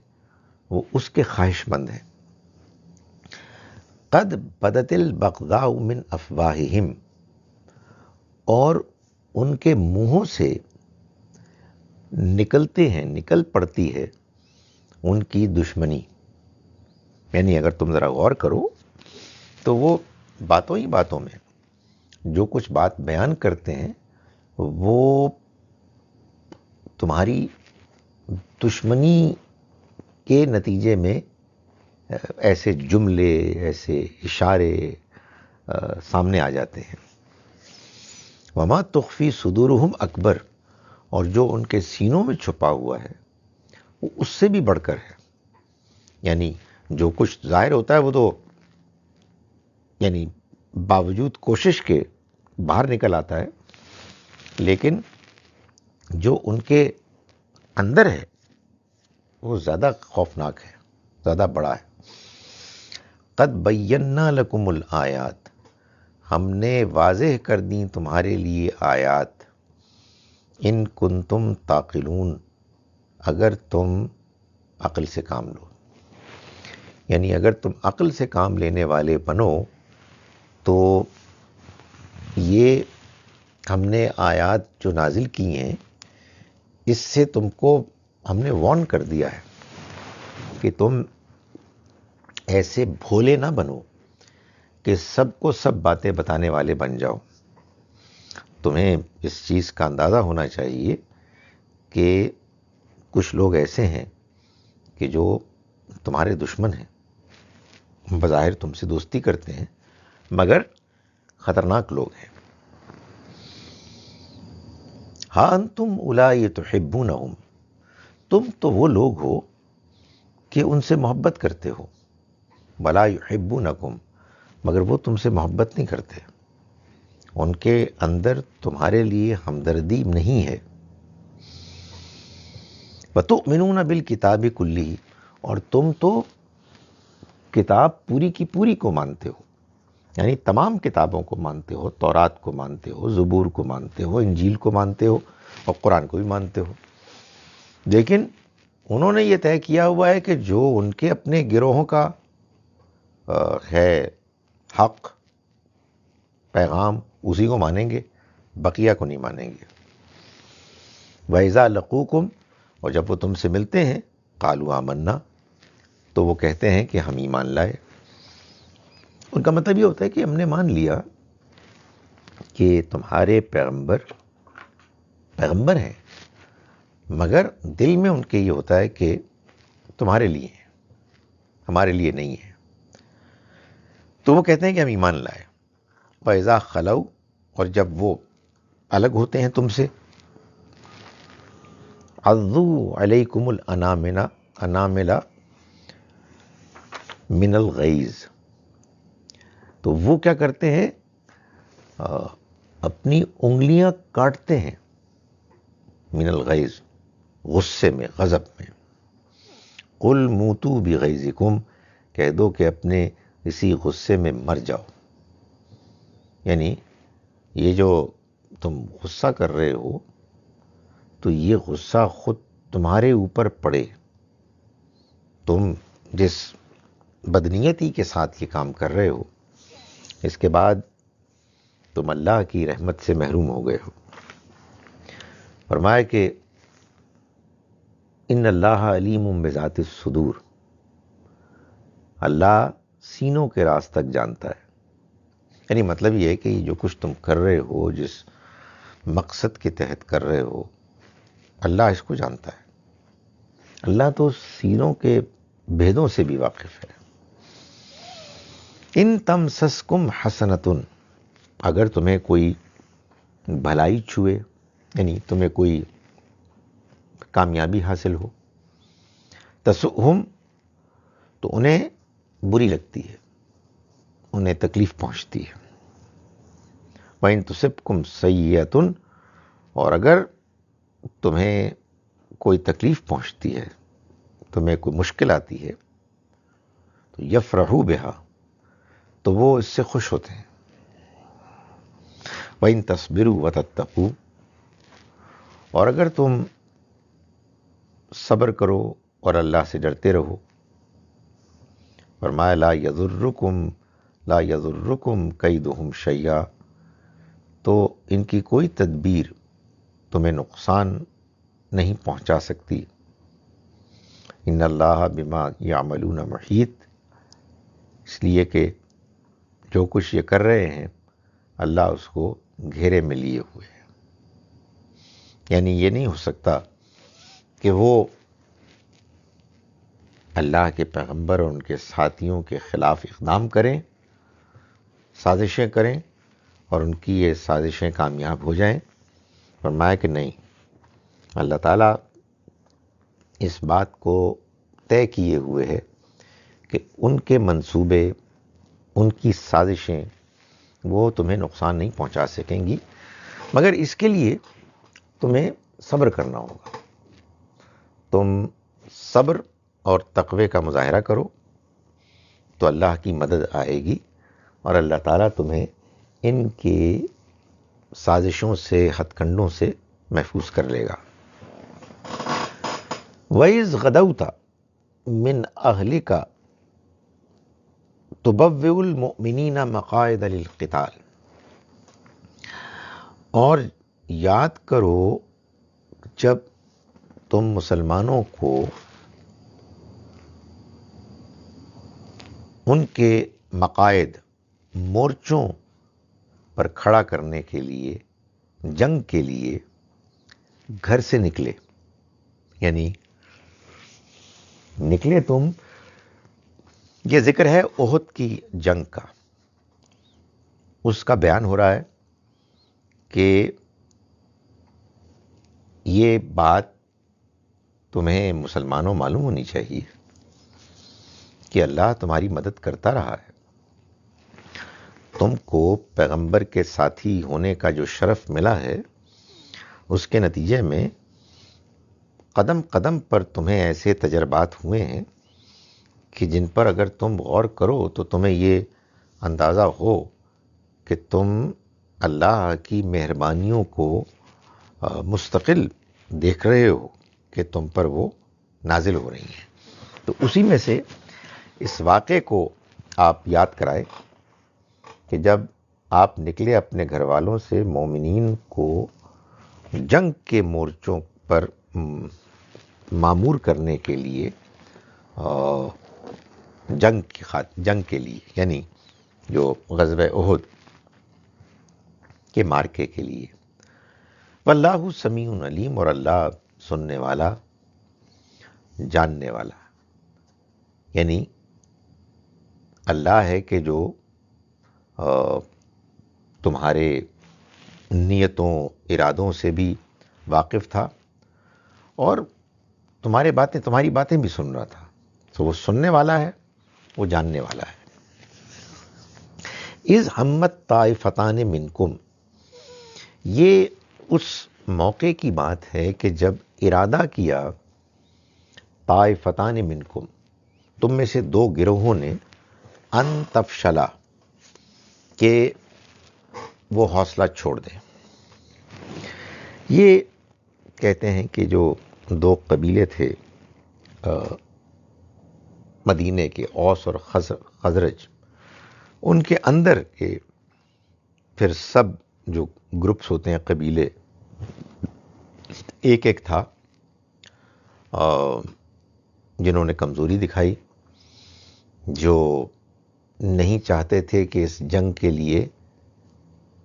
وہ اس کے خواہش مند ہیں۔ قد بدت البغضاء من افواہہم، اور ان کے منہوں سے نکل پڑتی ہے ان کی دشمنی، یعنی اگر تم ذرا غور کرو تو وہ باتوں ہی باتوں میں جو کچھ بات بیان کرتے ہیں وہ تمہاری دشمنی کے نتیجے میں ایسے جملے، ایسے اشارے سامنے آ جاتے ہیں۔ وما تخفی صدورہم اکبر، اور جو ان کے سینوں میں چھپا ہوا ہے وہ اس سے بھی بڑھ کر ہے، یعنی جو کچھ ظاہر ہوتا ہے وہ تو یعنی باوجود کوشش کے باہر نکل آتا ہے، لیکن جو ان کے اندر ہے وہ زیادہ خوفناک ہے، زیادہ بڑا ہے۔ قد بینا لکم الآیات، ہم نے واضح کر دیں تمہارے لیے آیات، ان کنتم تعقلون، اگر تم عقل سے کام لو، یعنی اگر تم عقل سے کام لینے والے بنو تو یہ ہم نے آیات جو نازل کی ہیں اس سے تم کو ہم نے وارن کر دیا ہے کہ تم ایسے بھولے نہ بنو کہ سب کو سب باتیں بتانے والے بن جاؤ۔ تمہیں اس چیز کا اندازہ ہونا چاہیے کہ کچھ لوگ ایسے ہیں کہ جو تمہارے دشمن ہیں، بظاہر تم سے دوستی کرتے ہیں مگر خطرناک لوگ ہیں۔ ہاں انتم اولائی تحبونہم، تم تو وہ لوگ ہو کہ ان سے محبت کرتے ہو، ولا یحبونکم، مگر وہ تم سے محبت نہیں کرتے، ان کے اندر تمہارے لیے ہمدردی نہیں ہے۔ وتؤمنون بالکتاب کلہ، اور تم تو کتاب پوری کی پوری کو مانتے ہو، یعنی تمام کتابوں کو مانتے ہو، تورات کو مانتے ہو، زبور کو مانتے ہو، انجیل کو مانتے ہو اور قرآن کو بھی مانتے ہو، لیکن انہوں نے یہ طے کیا ہوا ہے کہ جو ان کے اپنے گروہوں کا ہے حق پیغام اسی کو مانیں گے، بقیہ کو نہیں مانیں گے۔ وَإِذَا لَقُوكُمْ، اور جب وہ تم سے ملتے ہیں، قَالُوا آمَنَّا، تو وہ کہتے ہیں کہ ہم ایمان لائے۔ ان کا مطلب یہ ہوتا ہے کہ ہم نے مان لیا کہ تمہارے پیغمبر ہیں، مگر دل میں ان کے یہ ہوتا ہے کہ تمہارے لیے ہیں، ہمارے لیے نہیں ہے. تو وہ کہتے ہیں کہ ہم ایمان لائے. وَإِذَا خَلَوْا، اور جب وہ الگ ہوتے ہیں تم سے، عَضُّوا عَلَيْكُمُ الْأَنَامِلَ مِنَ الْغَيْظِ، تو وہ کیا کرتے ہیں؟ اپنی انگلیاں کاٹتے ہیں. من الغیظ، غصے میں، غضب میں. قل موتوا بغیظکم، کہہ دو کہ اپنے اسی غصے میں مر جاؤ. یعنی یہ جو تم غصہ کر رہے ہو تو یہ غصہ خود تمہارے اوپر پڑے. تم جس بدنیتی کے ساتھ یہ کام کر رہے ہو، اس کے بعد تم اللہ کی رحمت سے محروم ہو گئے ہو. فرمایا کہ ان اللہ علیم بذات الصدور، اللہ سینوں کے راز تک جانتا ہے. یعنی مطلب یہ ہے کہ جو کچھ تم کر رہے ہو، جس مقصد کے تحت کر رہے ہو، اللہ اس کو جانتا ہے. اللہ تو سینوں کے بھیدوں سے بھی واقف ہے. ان تمسسکم حسنۃ، اگر تمہیں کوئی بھلائی چھوئے، یعنی تمہیں کوئی کامیابی حاصل ہو، تسؤہم، تو انہیں بری لگتی ہے، انہیں تکلیف پہنچتی ہے. وَإِن تُصِبْكُمْ سَیِّئَةٌ، اور اگر تمہیں کوئی تکلیف پہنچتی ہے، تمہیں کوئی مشکل آتی ہے، تو یفرحوا بہا، تو وہ اس سے خوش ہوتے ہیں. وَإِن تَصْبِرُوا وَتَتَّقُوا، اور اگر تم صبر کرو اور اللہ سے ڈرتے رہو. فرمایا لا یضرکم کیدہم شیئا، تو ان کی کوئی تدبیر تمہیں نقصان نہیں پہنچا سکتی. ان اللہ بما یعملون محیط، اس لیے کہ جو کچھ یہ کر رہے ہیں اللہ اس کو گھیرے میں لیے ہوئے ہیں. یعنی یہ نہیں ہو سکتا کہ وہ اللہ کے پیغمبر اور ان کے ساتھیوں کے خلاف اقدام کریں، سازشیں کریں، اور ان کی یہ سازشیں کامیاب ہو جائیں. فرمایا کہ نہیں، اللہ تعالیٰ اس بات کو طے کیے ہوئے ہے کہ ان کے منصوبے، ان کی سازشیں وہ تمہیں نقصان نہیں پہنچا سکیں گی، مگر اس کے لیے تمہیں صبر کرنا ہوگا. تم صبر اور تقوی کا مظاہرہ کرو تو اللہ کی مدد آئے گی، اور اللہ تعالیٰ تمہیں ان کے سازشوں سے، ہتھ کنڈوں سے محفوظ کر لے گا. وَإِذْ غَدَوْتَ مِنْ أَهْلِكَ تُبَوِّئُ الْمُؤْمِنِينَ مَقَاعِدَ لِلْقِتَالِ، اور یاد کرو جب تم مسلمانوں کو ان کے مقاعد، مورچوں پر کھڑا کرنے کے لیے، جنگ کے لیے گھر سے نکلے. یعنی نکلے تم، یہ ذکر ہے احد کی جنگ کا. اس کا بیان ہو رہا ہے کہ یہ بات تمہیں مسلمانوں معلوم ہونی چاہیے کہ اللہ تمہاری مدد کرتا رہا ہے. تم کو پیغمبر کے ساتھی ہونے کا جو شرف ملا ہے، اس کے نتیجے میں قدم قدم پر تمہیں ایسے تجربات ہوئے ہیں کہ جن پر اگر تم غور کرو تو تمہیں یہ اندازہ ہو کہ تم اللہ کی مہربانیوں کو مستقل دیکھ رہے ہو کہ تم پر وہ نازل ہو رہی ہیں. تو اسی میں سے اس واقعے کو آپ یاد کرائے کہ جب آپ نکلے اپنے گھر والوں سے مومنین کو جنگ کے مورچوں پر معمور کرنے کے لیے، جنگ کے لیے، یعنی جو غزوہ احد کے مارکے کے لیے. واللہ سمیع علیم، اور اللہ سننے والا، جاننے والا. یعنی اللہ ہے کہ جو تمہارے نیتوں ارادوں سے بھی واقف تھا اور تمہاری باتیں بھی سن رہا تھا. تو وہ سننے والا ہے، وہ جاننے والا ہے. اذ ہمت طائفتان منکم، یہ اس موقع کی بات ہے کہ جب ارادہ کیا طائفتان منکم، تم میں سے دو گروہوں نے، ان تفشلا، کہ وہ حوصلہ چھوڑ دیں. یہ کہتے ہیں کہ جو دو قبیلے تھے مدینے کے، اوس اور خزرج، ان کے اندر کے پھر سب جو گروپس ہوتے ہیں، قبیلے، ایک ایک تھا جنہوں نے کمزوری دکھائی، جو نہیں چاہتے تھے کہ اس جنگ کے لیے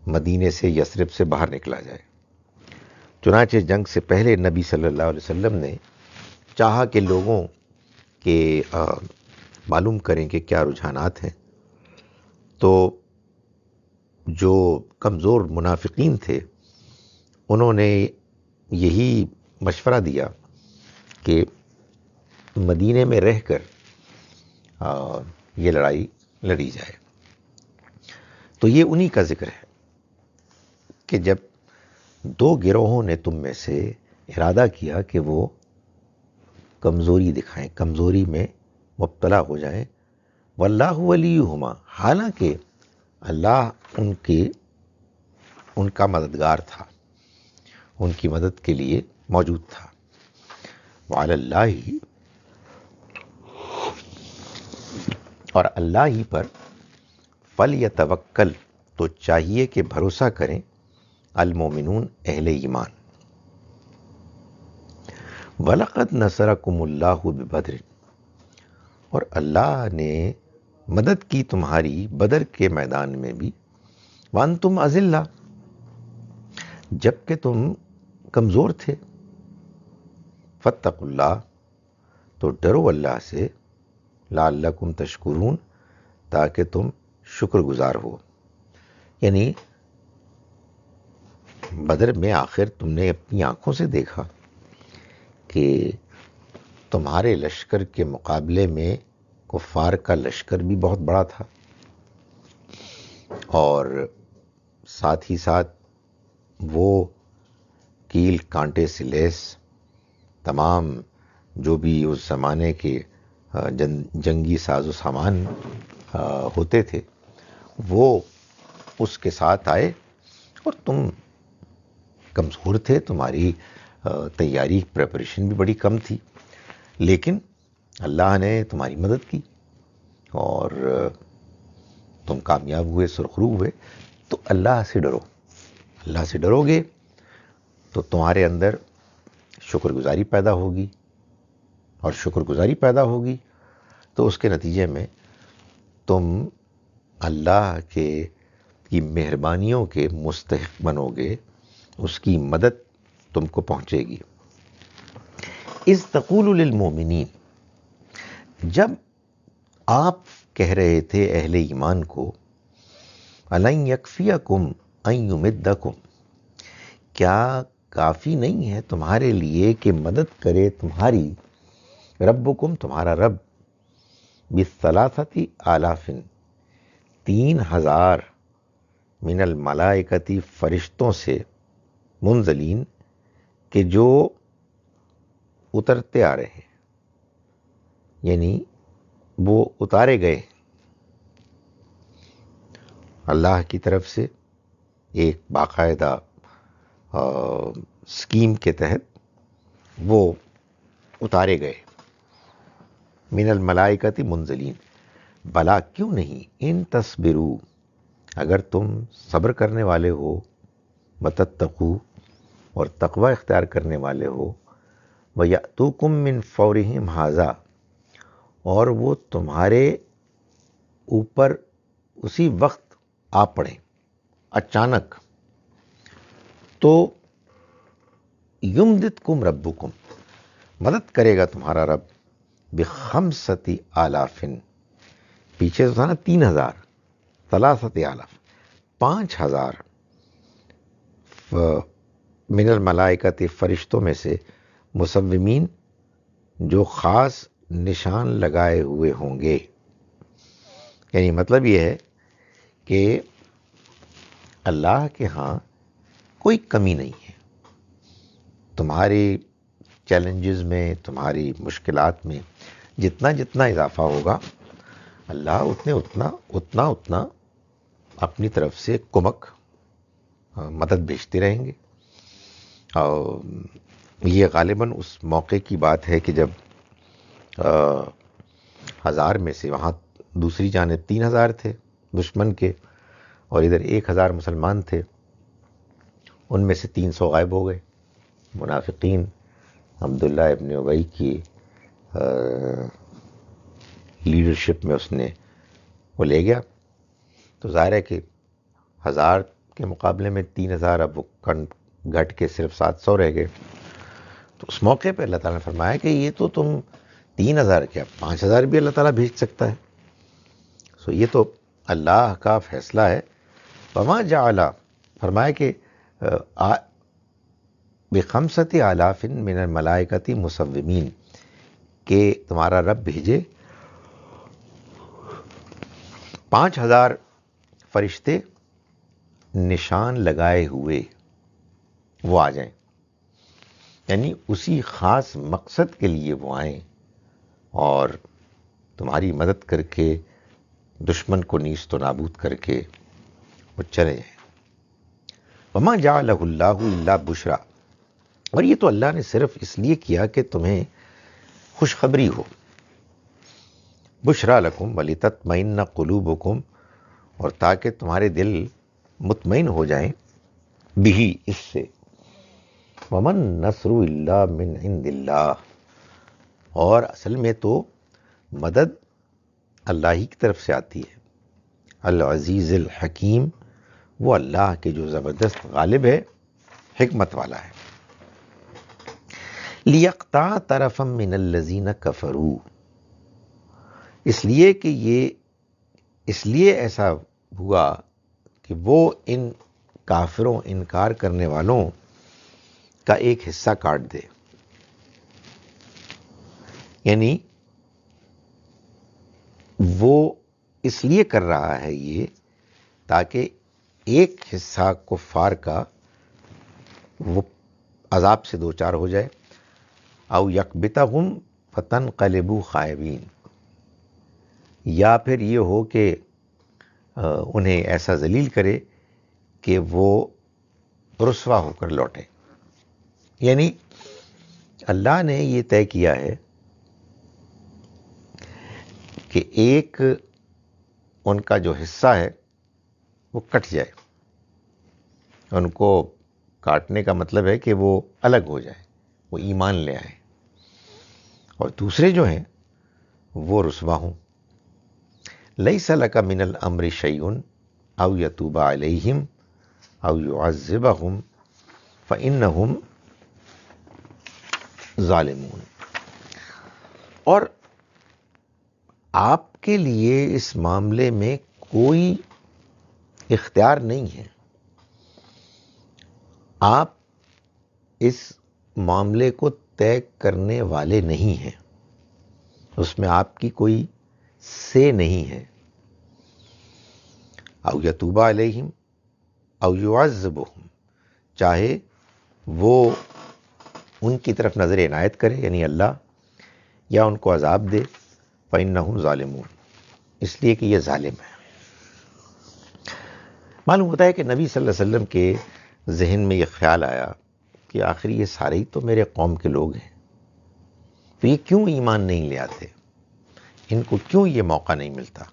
مدینے سے، یثرب سے باہر نکلا جائے. چنانچہ جنگ سے پہلے نبی صلی اللہ علیہ وسلم نے چاہا کہ لوگوں کے معلوم کریں کہ کیا رجحانات ہیں. تو جو کمزور منافقین تھے انہوں نے یہی مشورہ دیا کہ مدینے میں رہ کر یہ لڑائی لڑی جائے. تو یہ انہی کا ذکر ہے کہ جب دو گروہوں نے تم میں سے ارادہ کیا کہ وہ کمزوری دکھائیں، کمزوری میں مبتلا ہو جائیں. واللہ ولیہما، حالانکہ اللہ ان کا مددگار تھا، ان کی مدد کے لیے موجود تھا. وعلی اللہ، اور اللہ ہی پر، فلیتوکل، تو چاہیے کہ بھروسہ کریں، المومنون، اہل ایمان. وَلَقَدْ نَصَرَكُمُ اللَّهُ بِبَدْرٍ، اور اللہ نے مدد کی تمہاری بدر کے میدان میں بھی. وَأَنْتُمْ أَذِلَّةٌ، جبکہ تم کمزور تھے. فَاتَّقُوا اللَّهَ، تو ڈرو اللہ سے. لَعَلَّكُمْ تَشْكُرُونَ، تاکہ تم شکر گزار ہو. یعنی بدر میں آخر تم نے اپنی آنکھوں سے دیکھا کہ تمہارے لشکر کے مقابلے میں کفار کا لشکر بھی بہت بڑا تھا، اور ساتھ ہی ساتھ وہ کیل کانٹے سے لیس تمام جو بھی اس زمانے کے جنگی ساز و سامان ہوتے تھے وہ اس کے ساتھ آئے، اور تم کمزور تھے، تمہاری تیاری پریپریشن بھی بڑی کم تھی، لیکن اللہ نے تمہاری مدد کی اور تم کامیاب ہوئے، سرخرو ہوئے. تو اللہ سے ڈرو. اللہ سے ڈرو گے تو تمہارے اندر شکر گزاری پیدا ہوگی، اور شکر گزاری پیدا ہوگی تو اس کے نتیجے میں تم اللہ کی مہربانیوں کے مستحق بنو گے، اس کی مدد تم کو پہنچے گی. اذ تقول للمؤمنین، جب آپ کہہ رہے تھے اہل ایمان کو، الن یکفیکم ان یمدکم، کیا کافی نہیں ہے تمہارے لیے کہ مدد کرے تمہاری ربکم، تمہارا رب، بثلاثۃ آلاف، 3000 من الملائکتی، فرشتوں سے، منزلین، کہ جو اترتے آ رہے ہیں، یعنی وہ اتارے گئے اللہ کی طرف سے ایک باقاعدہ اسکیم کے تحت وہ اتارے گئے. من الملائکتی منزلین، بلا، کیوں نہیں، ان تصبروا، اگر تم صبر کرنے والے ہو، وتتقوا، اور تقوی اختیار کرنے والے ہو، وَيَأْتُوكُم مِّن فَوْرِهِمْ هَٰذَا، اور وہ تمہارے اوپر اسی وقت آ پڑیں، اچانک. تو یمددکم ربکم، مدد کرے گا تمہارا رب، بخمسۃ آلاف، پیچھے تو تھا نا 3000، ثلاثۃ آلاف 5000 من الملائکۃ، فرشتوں میں سے، مسومین، جو خاص نشان لگائے ہوئے ہوں گے. یعنی مطلب یہ ہے کہ اللہ کے ہاں کوئی کمی نہیں ہے. تمہاری چیلنجز میں، تمہاری مشکلات میں جتنا جتنا اضافہ ہوگا، اللہ اتنا اپنی طرف سے کمک، مدد بھیجتے رہیں گے. اور یہ غالباً اس موقع کی بات ہے کہ جب 1000 میں سے وہاں دوسری جانب 3000 تھے دشمن کے، اور ادھر 1000 مسلمان تھے. ان میں سے 300 غائب ہو گئے. منافقین عبداللہ ابن ابی کی لیڈرشپ میں اس نے وہ لے گیا. تو ظاہر ہے کہ 1000 کے مقابلے میں 3000 اب وہ گھٹ کے صرف 700 رہ گئے. تو اس موقع پہ اللہ تعالیٰ نے فرمایا کہ یہ تو تم 3000 کیا 5000 بھی اللہ تعالیٰ بھیج سکتا ہے. سو یہ تو اللہ کا فیصلہ ہے. وما جعل، فرمایا کہ بخمسۃ آلاف من الملائکۃ مسومین، کہ تمہارا رب بھیجے 5000 فرشتے نشان لگائے ہوئے، وہ آ جائیں. یعنی اسی خاص مقصد کے لیے وہ آئیں اور تمہاری مدد کر کے دشمن کو نیست و نابود کر کے وہ چلے جائیں. وما جعلہ اللہ الا بشرا، اور یہ تو اللہ نے صرف اس لیے کیا کہ تمہیں خوشخبری ہو. بشرا لکم ولتطمئن قلوبکم، اور تاکہ تمہارے دل مطمئن ہو جائیں، بھی، اس سے. ومن نصر الا من عند اللہ، اور اصل میں تو مدد اللہ ہی کی طرف سے آتی ہے. العزیز الحکیم، وہ اللہ کے جو زبردست غالب ہے، حکمت والا ہے. لیقطع طرفا من الذین کفروا، اس لیے کہ یہ اس لیے ایسا ہوا کہ وہ ان کافروں، انکار کرنے والوں کا ایک حصہ کاٹ دے. یعنی وہ اس لیے کر رہا ہے یہ تاکہ ایک حصہ کفار کا وہ عذاب سے دوچار ہو جائے. او یکبتہم فتنقلبوا خائبین، یا پھر یہ ہو کہ انہیں ایسا ذلیل کرے کہ وہ رسوا ہو کر لوٹے. یعنی اللہ نے یہ طے کیا ہے کہ ایک ان کا جو حصہ ہے وہ کٹ جائے. ان کو کاٹنے کا مطلب ہے کہ وہ الگ ہو جائے، وہ ایمان لے آئیں، اور دوسرے جو ہیں وہ رسوا ہوں. لیس لک من الامر شیء او یتوب علیہم او یعذبہم فانہم ظالمون، اور آپ کے لیے اس معاملے میں کوئی اختیار نہیں ہے. آپ اس معاملے کو طے کرنے والے نہیں ہیں، اس میں آپ کی کوئی سے نہیں ہے. او یتوب علیہم او یعذبہم، چاہے وہ ان کی طرف نظر عنایت کرے یعنی اللہ، یا ان کو عذاب دے. فإنہم ظالمون، اس لیے کہ یہ ظالم ہے. معلوم ہوتا ہے کہ نبی صلی اللہ علیہ وسلم کے ذہن میں یہ خیال آیا کہ آخر یہ سارے ہی تو میرے قوم کے لوگ ہیں، تو یہ کیوں ایمان نہیں لے آتے، ان کو کیوں یہ موقع نہیں ملتا.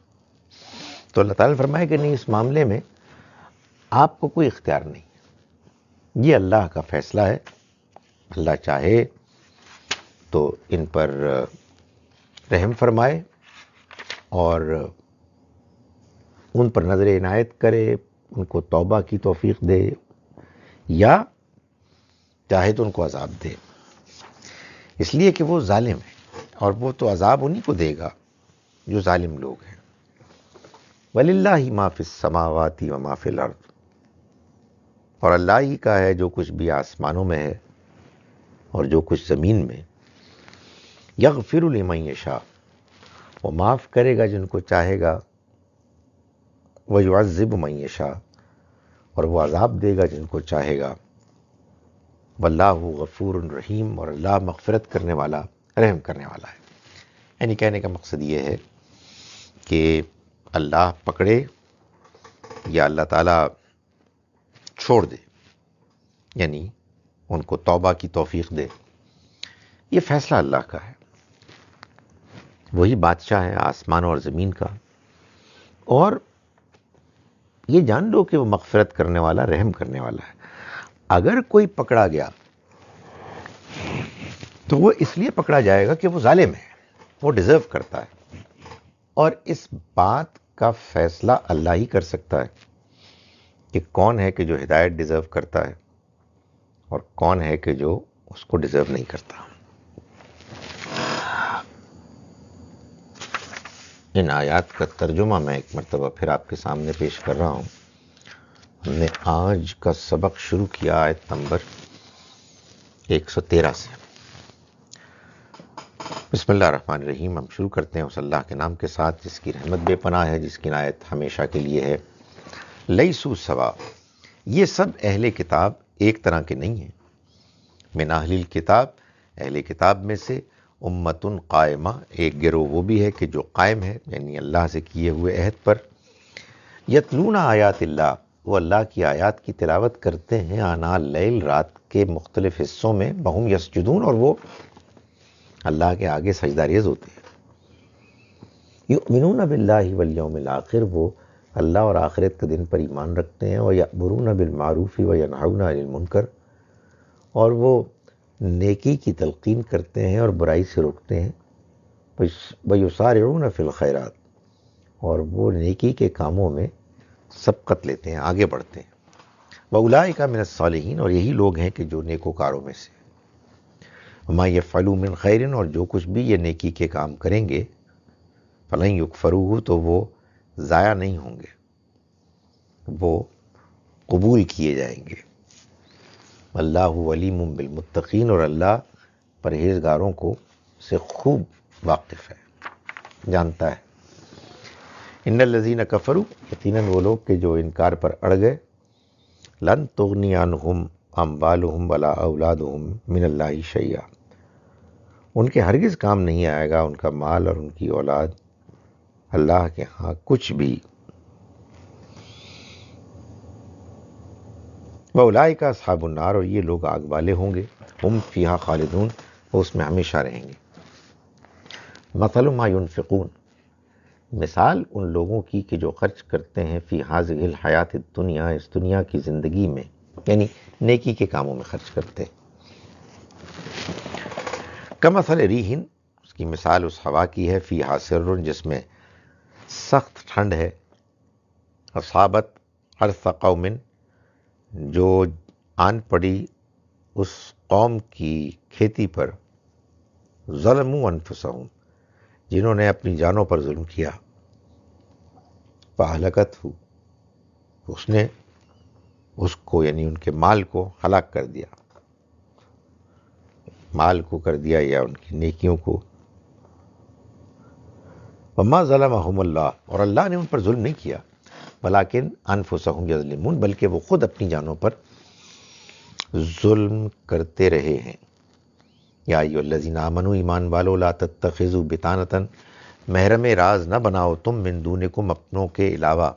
تو اللہ تعالیٰ نے فرمایا کہ نہیں، اس معاملے میں آپ کو کوئی اختیار نہیں، یہ اللہ کا فیصلہ ہے. اللہ چاہے تو ان پر رحم فرمائے اور ان پر نظر عنایت کرے، ان کو توبہ کی توفیق دے، یا چاہے تو ان کو عذاب دے، اس لیے کہ وہ ظالم ہے، اور وہ تو عذاب انہی کو دے گا جو ظالم لوگ ہیں۔ وَلِلَّهِ مَا فِي السَّمَاوَاتِ وَمَا فِي الْأَرْضِ، اور اللہ ہی کا ہے جو کچھ بھی آسمانوں میں ہے اور جو کچھ زمین میں۔ یغفر لمن یشاء، وہ معاف کرے گا جن کو چاہے گا، ویعذب من یشاء، اور وہ عذاب دے گا جن کو چاہے گا۔ واللہ غفور رحیم، اور اللہ مغفرت کرنے والا، رحم کرنے والا ہے۔ یعنی کہنے کا مقصد یہ ہے کہ اللہ پکڑے یا اللہ تعالیٰ چھوڑ دے، یعنی ان کو توبہ کی توفیق دے، یہ فیصلہ اللہ کا ہے۔ وہی بادشاہ ہے آسمان اور زمین کا، اور یہ جان لو کہ وہ مغفرت کرنے والا، رحم کرنے والا ہے۔ اگر کوئی پکڑا گیا تو وہ اس لیے پکڑا جائے گا کہ وہ ظالم ہے، وہ ڈیزرو کرتا ہے، اور اس بات کا فیصلہ اللہ ہی کر سکتا ہے کہ کون ہے کہ جو ہدایت ڈیزرو کرتا ہے اور کون ہے کہ جو اس کو ڈیزرو نہیں کرتا۔ ان آیات کا ترجمہ میں ایک مرتبہ پھر آپ کے سامنے پیش کر رہا ہوں۔ ہم نے آج کا سبق شروع کیا آیت نمبر 113 سے۔ بسم اللہ الرحمن الرحیم، ہم شروع کرتے ہیں اس اللہ کے نام کے ساتھ جس کی رحمت بے پناہ ہے، جس کی عنایت ہمیشہ کے لیے ہے۔ لیسو سوا، یہ سب اہل کتاب ایک طرح کے نہیں ہیں۔ من اہل الکتاب، اہل کتاب میں سے، امتن قائمہ، ایک گروہ وہ بھی ہے کہ جو قائم ہے، یعنی اللہ سے کیے ہوئے عہد پر۔ یتلون آیات اللہ، وہ اللہ کی آیات کی تلاوت کرتے ہیں، آناء اللیل، رات کے مختلف حصوں میں، وہم یسجدون، اور وہ اللہ کے آگے سجدہ ریز ہوتے ہیں۔ یؤمنون باللہ والیوم الآخر، وہ اللہ اور آخرت کے دن پر ایمان رکھتے ہیں، ویأمرون بالمعروف وینہون عن المنکر، اور وہ نیکی کی تلقین کرتے ہیں اور برائی سے روکتے ہیں۔ ویسارعون فی الخیرات، اور وہ نیکی کے کاموں میں سبقت لیتے ہیں، آگے بڑھتے ہیں۔ واولئک من الصالحین، اور یہی لوگ ہیں کہ جو نیکوکاروں میں سے۔ وما یفعلوا من خیر، اور جو کچھ بھی یہ نیکی کے کام کریں گے، فلن یکفروہ، تو وہ ضائع نہیں ہوں گے، وہ قبول کیے جائیں گے۔ اللہ علیم بالمتقین، اور اللہ پرہیزگاروں کو سے خوب واقف ہے، جانتا ہے۔ ان الذین کفروا، یقیناً وہ لوگ کہ جو انکار پر اڑ گئے، لن تغنی عنہم اموالہم ولا اولادہم من اللہ شیئا، ان کے ہرگز کام نہیں آئے گا ان کا مال اور ان کی اولاد اللہ کے ہاں کچھ بھی۔ وَأُولَٰئِکَ أَصْحَابُ النَّارِ، اور یہ لوگ آگ والے ہوں گے، ہم فیہا خالدون، وہ اس میں ہمیشہ رہیں گے۔ مثل ما ينفقون، مثال ان لوگوں کی کہ جو خرچ کرتے ہیں، فی هذه الحیات الدنیا، اس دنیا کی زندگی میں، یعنی نیکی کے کاموں میں خرچ کرتے ہیں۔ کمثل ریح، اس کی مثال اس ہوا کی ہے، فیہا سر، جس میں سخت ٹھنڈ ہے، اصابت حرث قوم، جو آن پڑی اس قوم کی کھیتی پر، ظلموا انفسہم، جنہوں نے اپنی جانوں پر ظلم کیا، فاہلکتہ، اس نے اس کو یعنی ان کے مال کو ہلاک کر دیا، مال کو کر دیا یا ان کی نیکیوں کو۔ وما ظلمہم اللہ، اور اللہ نے ان پر ظلم نہیں کیا، ولیکن انفسہم یظلمون، بلکہ وہ خود اپنی جانوں پر ظلم کرتے رہے ہیں۔ یا ایھا الذین آمنوا، ایمان والو، لا تتخذوا بطانۃ، محرم راز نہ بناؤ تم، من دونکم، اپنوں کے علاوہ،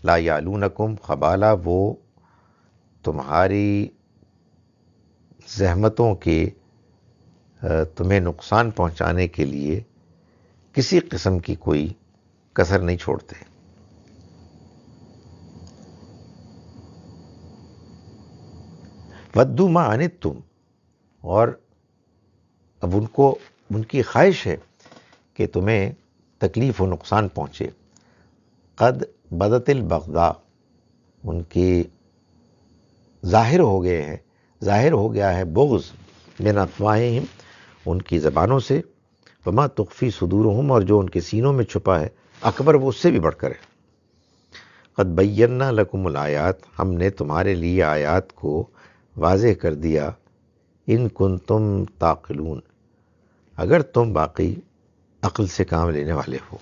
لا یعلونکم خبالہ، وہ تمہاری زحمتوں کے تمہیں نقصان پہنچانے کے لیے کسی قسم کی کوئی کسر نہیں چھوڑتے۔ ودوا ما عنتم، اور اب ان کی خواہش ہے کہ تمہیں تکلیف و نقصان پہنچے۔ قد بدت البغضاء، ان کی ظاہر ہو گئے ہیں ظاہر ہو گیا ہے بغض من افواہہم ان کی زبانوں سے، وما تخفی صدورہم اور جو ان کے سینوں میں چھپا ہے اکبر وہ اس سے بھی بڑھ کر ہے۔ قد بینا لکم الآیات ہم نے تمہارے لیے آیات کو واضح کر دیا، ان کنتم تعقلون اگر تم باقی عقل سے کام لینے والے ہو۔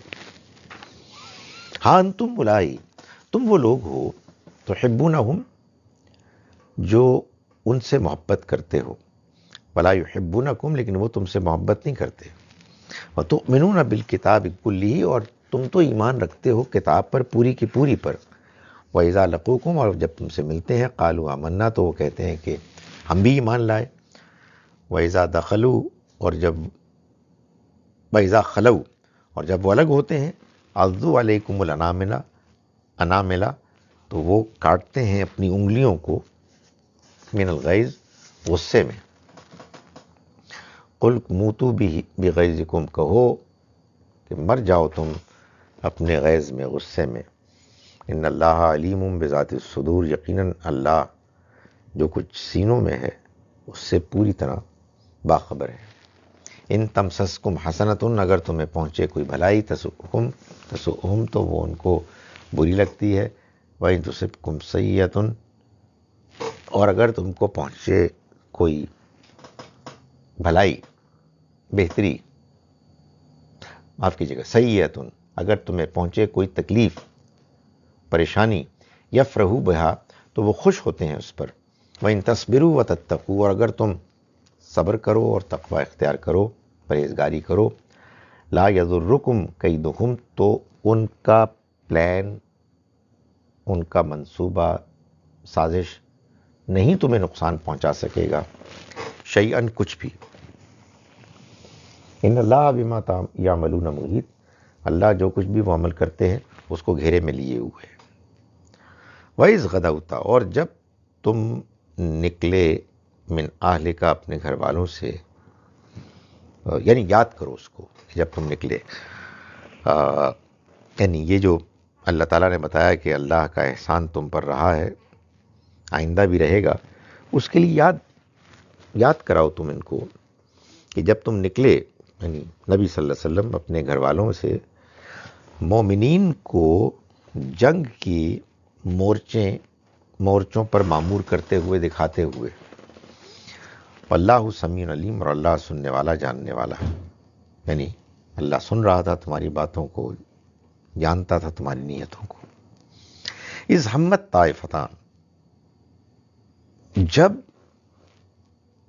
ہاں انتم اولئک تم وہ لوگ ہو تحبونہم جو ان سے محبت کرتے ہو، ولا یحبونکم لیکن وہ تم سے محبت نہیں کرتے، وتؤمنون بالکتاب کلہ اور تم تو ایمان رکھتے ہو کتاب پر پوری کی پوری پر، وَإِذَا لَقُوكُمْ اور جب تم سے ملتے ہیں قالوا آمنا تو وہ کہتے ہیں کہ ہم بھی ایمان لائے، وَإِذَا دَخَلُوا اور جب وَإِذَا خَلَوْا اور جب وہ الگ ہوتے ہیں عَضُّوا عَلَيْكُمُ الْأَنَامِلَ تو وہ کاٹتے ہیں اپنی انگلیوں کو، من الغیظ غصے میں، قُلْ مُوتُوا بِغَیظِکُمْ کہو کہ مر جاؤ تم اپنے غیظ میں غصے میں، ان اللہ علیم بذات الصدور یقیناً اللہ جو کچھ سینوں میں ہے اس سے پوری طرح باخبر ہے۔ ان تمسسکم حسنۃ اگر تمہیں پہنچے کوئی بھلائی تسؤہم تو وہ ان کو بری لگتی ہے، وَإِن تُصِبْكُمْ سیئۃ اور اگر تم کو پہنچے کوئی بھلائی بہتری، معاف کیجیے گا سیئۃ اگر تمہیں پہنچے کوئی تکلیف پریشانی، یفرحوا بہا تو وہ خوش ہوتے ہیں اس پر، وَإِن تَصْبِرُوا وَتَتَّقُوا اور اگر تم صبر کرو اور تقوی اختیار کرو، پرہیزگاری کرو، لا یضرکم کیدہم تو ان کا پلان، ان کا منصوبہ سازش نہیں تمہیں نقصان پہنچا سکے گا، شیئا کچھ بھی، ان اللہ بما یعملون محیط اللہ جو کچھ بھی وہ عمل کرتے ہیں اس کو گھیرے میں لیے ہوئے ہے۔ وَإِذْ غَدَوْتَ اور جب تم نکلے من اہلک اپنے گھر والوں سے، یعنی یاد کرو اس کو جب تم نکلے، یعنی یہ جو اللہ تعالیٰ نے بتایا کہ اللہ کا احسان تم پر رہا ہے آئندہ بھی رہے گا، اس کے لیے یاد کراؤ تم ان کو کہ جب تم نکلے، یعنی نبی صلی اللہ علیہ وسلم اپنے گھر والوں سے مومنین کو جنگ کی مورچوں پر معمور کرتے ہوئے دکھاتے ہوئے، واللہ سمیع علیم اور اللہ سننے والا جاننے والا، یعنی اللہ سن رہا تھا تمہاری باتوں کو، جانتا تھا تمہاری نیتوں کو۔ اذ ہمت طائفتان جب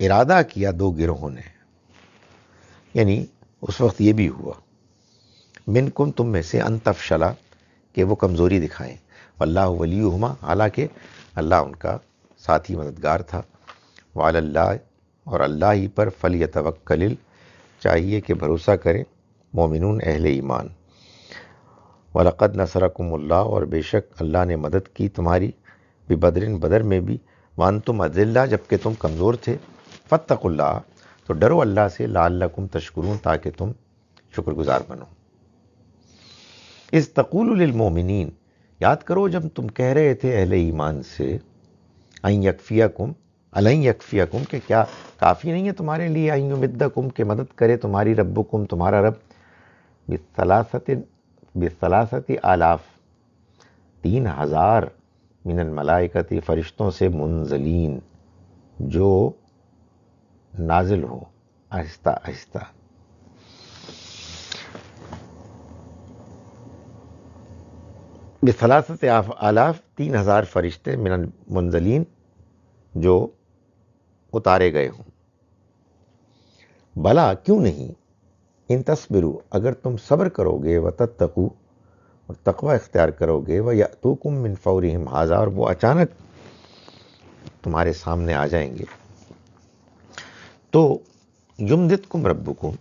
ارادہ کیا دو گروہوں نے، یعنی اس وقت یہ بھی ہوا منکم تم میں سے ان تفشلا کہ وہ کمزوری دکھائیں، واللہ ولیہما حالانکہ اللہ ان کا ساتھی مددگار تھا، وعلی اللہ اور اللہ ہی پر فلیتوکل چاہیے کہ بھروسہ کریں مومنون اہل ایمان، وَلَقَدْ نَصَرَكُمُ اللَّهُ اور بے شک اللہ نے مدد کی تمہاری، ببدر بدر میں بھی، وَأَنْتُمْ أَذِلَّةٌ جبکہ تم کمزور تھے، فَاتَّقُوا اللَّهَ تو ڈرو اللہ سے، لَعَلَّكُمْ تشکرون تاکہ تم شکر گزار بنو۔ اذ تقول للمؤمنین یاد کرو جب تم کہہ رہے تھے اہل ایمان سے، ان یکفیکم الن یکفیکم کہ کیا کافی نہیں ہے تمہارے لیے، ان یمدکم کہ مدد کرے تمہاری ربکم تمہارا رب، بثلاثت آلاف 3000 من الملائکۃ فرشتوں سے، منزلین جو نازل ہو آہستہ آہستہ، بثلاثت آلاف 3000 فرشتے، من المنزلین جو اتارے گئے ہوں، بلا کیوں نہیں، ان تصبروا اگر تم صبر کرو گے، وتتقوا اور تقوی اختیار کرو گے، ویأتوکم من فورہم ھذا اور وہ اچانک تمہارے سامنے آ جائیں گے، تو یمددکم ربکم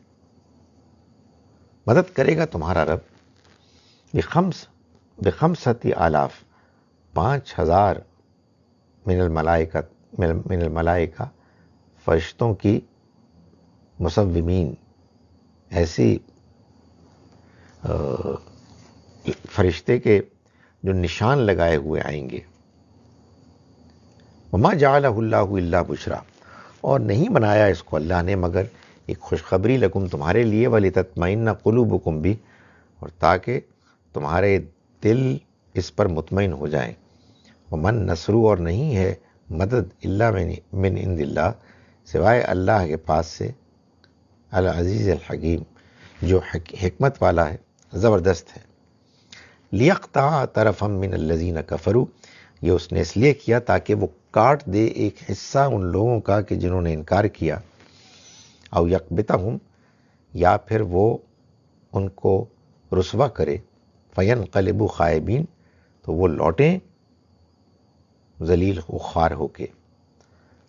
مدد کرے گا تمہارا رب، بخمسۃ آلاف 5000 من الملائکہ فرشتوں کی، مصومین ایسی فرشتے کے جو نشان لگائے ہوئے آئیں گے، وما جعلہ اللہ الا بشرا، اور نہیں بنایا اس کو اللہ نے مگر ایک خوشخبری لکم تمہارے لیے، ولتطمئن قلوبکم بھی، اور تاکہ تمہارے دل اس پر مطمئن ہو جائیں۔ ومن نصر، اور نہیں ہے مدد الا من عند اللہ، سوائے اللہ کے پاس سے، العزیز الحکیم، جو حکمت والا ہے، زبردست ہے۔ لیقطع طرفا من الذین کفروا، یہ اس نے اس لیے کیا تاکہ وہ کاٹ دے ایک حصہ ان لوگوں کا کہ جنہوں نے انکار کیا، او یکبتہم، یا پھر وہ ان کو رسوا کرے، فینقلبوا خائبین، تو وہ لوٹیں ذلیل و خوار ہو کے۔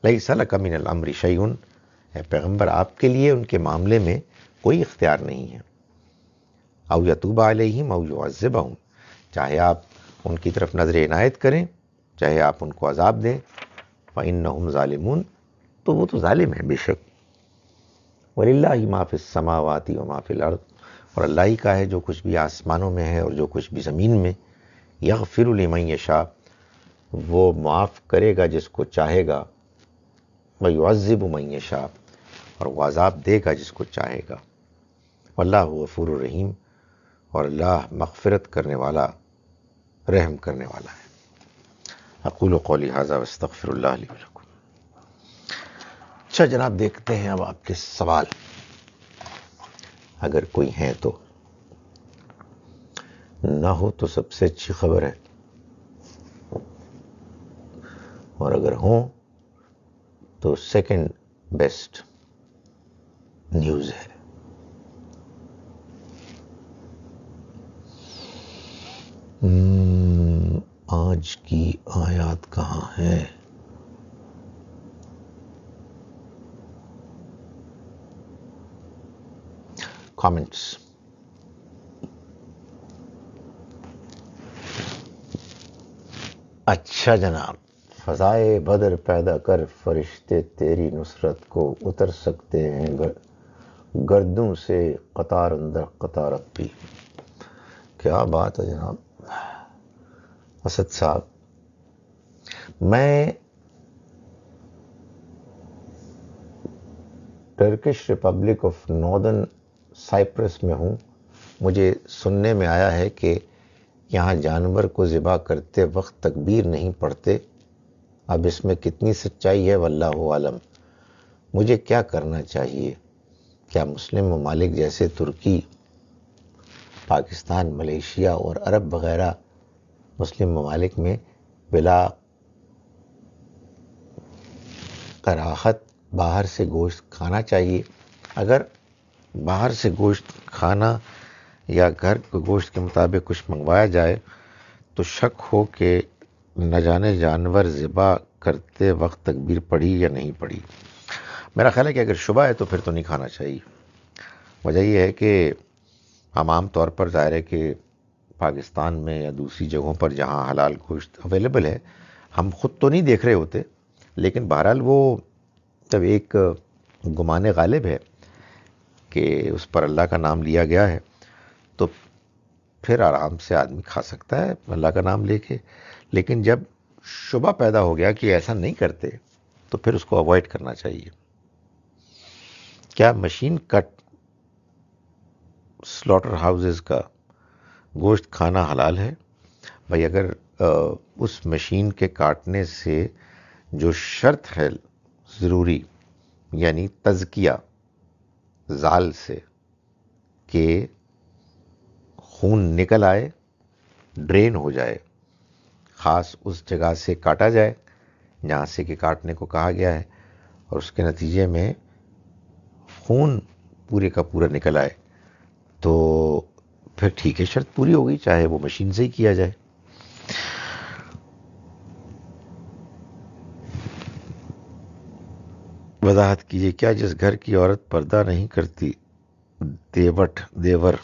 لیس لک من الامر شیء، اے پیغمبر آپ کے لیے ان کے معاملے میں کوئی اختیار نہیں ہے۔ او یتوب علیہم او یعذبہم، چاہے آپ ان کی طرف نظر عنایت کریں، چاہے آپ ان کو عذاب دیں، فإنہم ظالمون، تو وہ تو ظالم ہیں بے شک۔ وَلِلَّهِ مَا فِي السَّمَاوَاتِ وَمَا فِي الْأَرْضِ، اور اللہ ہی کا ہے جو کچھ بھی آسمانوں میں ہے اور جو کچھ بھی زمین میں۔ یغفر لمن یشاء، وہ معاف کرے گا جس کو چاہے گا، وَيُعَذِّبُ مَن یشاء، اور وہ عذاب دے گا جس کو چاہے گا۔ واللہ غفور الرحیم، اور اللہ مغفرت کرنے والا، رحم کرنے والا ہے۔ اقول قولی ھذا واستغفر اللہ لی ولکم۔ اچھا جناب، دیکھتے ہیں اب آپ کے سوال، اگر کوئی ہیں تو۔ نہ ہو تو سب سے اچھی خبر ہے، اور اگر ہوں تو سیکنڈ بیسٹ نیوز ہے۔ آج کی آیات کہاں ہے؟ کامنٹس۔ اچھا جناب، فضائے بدر پیدا کر، فرشتے تیری نصرت کو اتر سکتے ہیں گردوں سے، قطار اندر قطار اب بھی۔ کیا بات ہے جناب اسد صاحب۔ میں Turkish republic of northern Cyprus میں ہوں۔ مجھے سننے میں آیا ہے کہ یہاں جانور کو ذبح کرتے وقت تکبیر نہیں پڑھتے۔ اب اس میں کتنی سچائی ہے واللہ عالم۔ مجھے کیا کرنا چاہیے؟ کیا مسلم ممالک جیسے ترکی، پاکستان، ملیشیا اور عرب وغیرہ مسلم ممالک میں بلا کراہت باہر سے گوشت کھانا چاہیے؟ اگر باہر سے گوشت کھانا یا گھر کے گوشت کے مطابق کچھ منگوایا جائے تو شک ہو کہ نہ جانے جانور ذبح کرتے وقت تکبیر پڑھی یا نہیں پڑھی، میرا خیال ہے کہ اگر شبہ ہے تو پھر تو نہیں کھانا چاہیے۔ وجہ یہ ہے کہ ہم عام طور پر ظاہر ہے کہ پاکستان میں یا دوسری جگہوں پر جہاں حلال گوشت اویلیبل ہے، ہم خود تو نہیں دیکھ رہے ہوتے، لیکن بہرحال وہ جب ایک گمان غالب ہے کہ اس پر اللہ کا نام لیا گیا ہے تو پھر آرام سے آدمی کھا سکتا ہے اللہ کا نام لے کے۔ لیکن جب شبہ پیدا ہو گیا کہ ایسا نہیں کرتے تو پھر اس کو اوائڈ کرنا چاہیے۔ کیا مشین کٹ سلاٹر ہاؤسز کا گوشت کھانا حلال ہے؟ بھائی اگر اس مشین کے کاٹنے سے جو شرط ہے ضروری، یعنی تزکیہ زال سے، کہ خون نکل آئے، ڈرین ہو جائے، خاص اس جگہ سے کاٹا جائے جہاں سے کہ کاٹنے کو کہا گیا ہے، اور اس کے نتیجے میں خون پورے کا پورا نکل آئے، تو پھر ٹھیک ہے، شرط پوری ہو گئی، چاہے وہ مشین سے ہی کیا جائے۔ وضاحت کیجیے، کیا جس گھر کی عورت پردہ نہیں کرتی دیور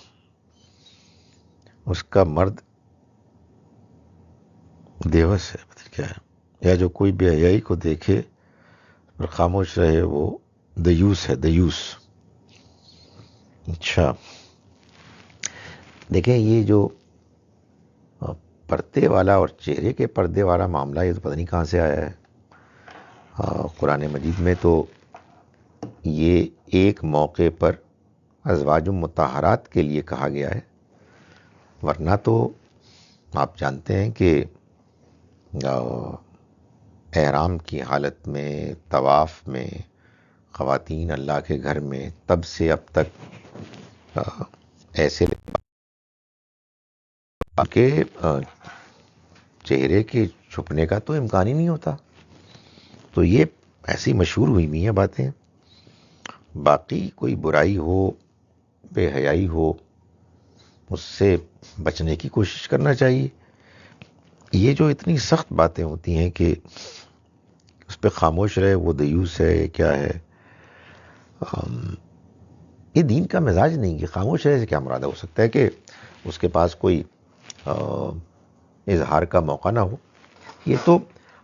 اس کا مرد دیوس ہے، پتہ کیا ہے؟ یا جو کوئی بے حیائی کو دیکھے اور خاموش رہے وہ دیوس ہے، دیوس۔ اچھا دیکھیں، یہ جو پردے والا اور چہرے کے پردے والا معاملہ، یہ تو پتہ نہیں کہاں سے آیا ہے۔ قرآن مجید میں تو یہ ایک موقع پر ازواج مطہرات کے لیے کہا گیا ہے، ورنہ تو آپ جانتے ہیں کہ احرام کی حالت میں، طواف میں خواتین اللہ کے گھر میں تب سے اب تک ایسے کہ چہرے کے چھپنے کا تو امکان ہی نہیں ہوتا. تو یہ ایسی مشہور ہوئی ہوئی ہیں باتیں. باقی کوئی برائی ہو، بے حیائی ہو، اس سے بچنے کی کوشش کرنا چاہیے. یہ جو اتنی سخت باتیں ہوتی ہیں کہ اس پہ خاموش رہے، وہ دیوس ہے کیا ہے، یہ دین کا مزاج نہیں. کہ خاموش رہے سے کیا مراد ہو سکتا ہے کہ اس کے پاس کوئی اظہار کا موقع نہ ہو. یہ تو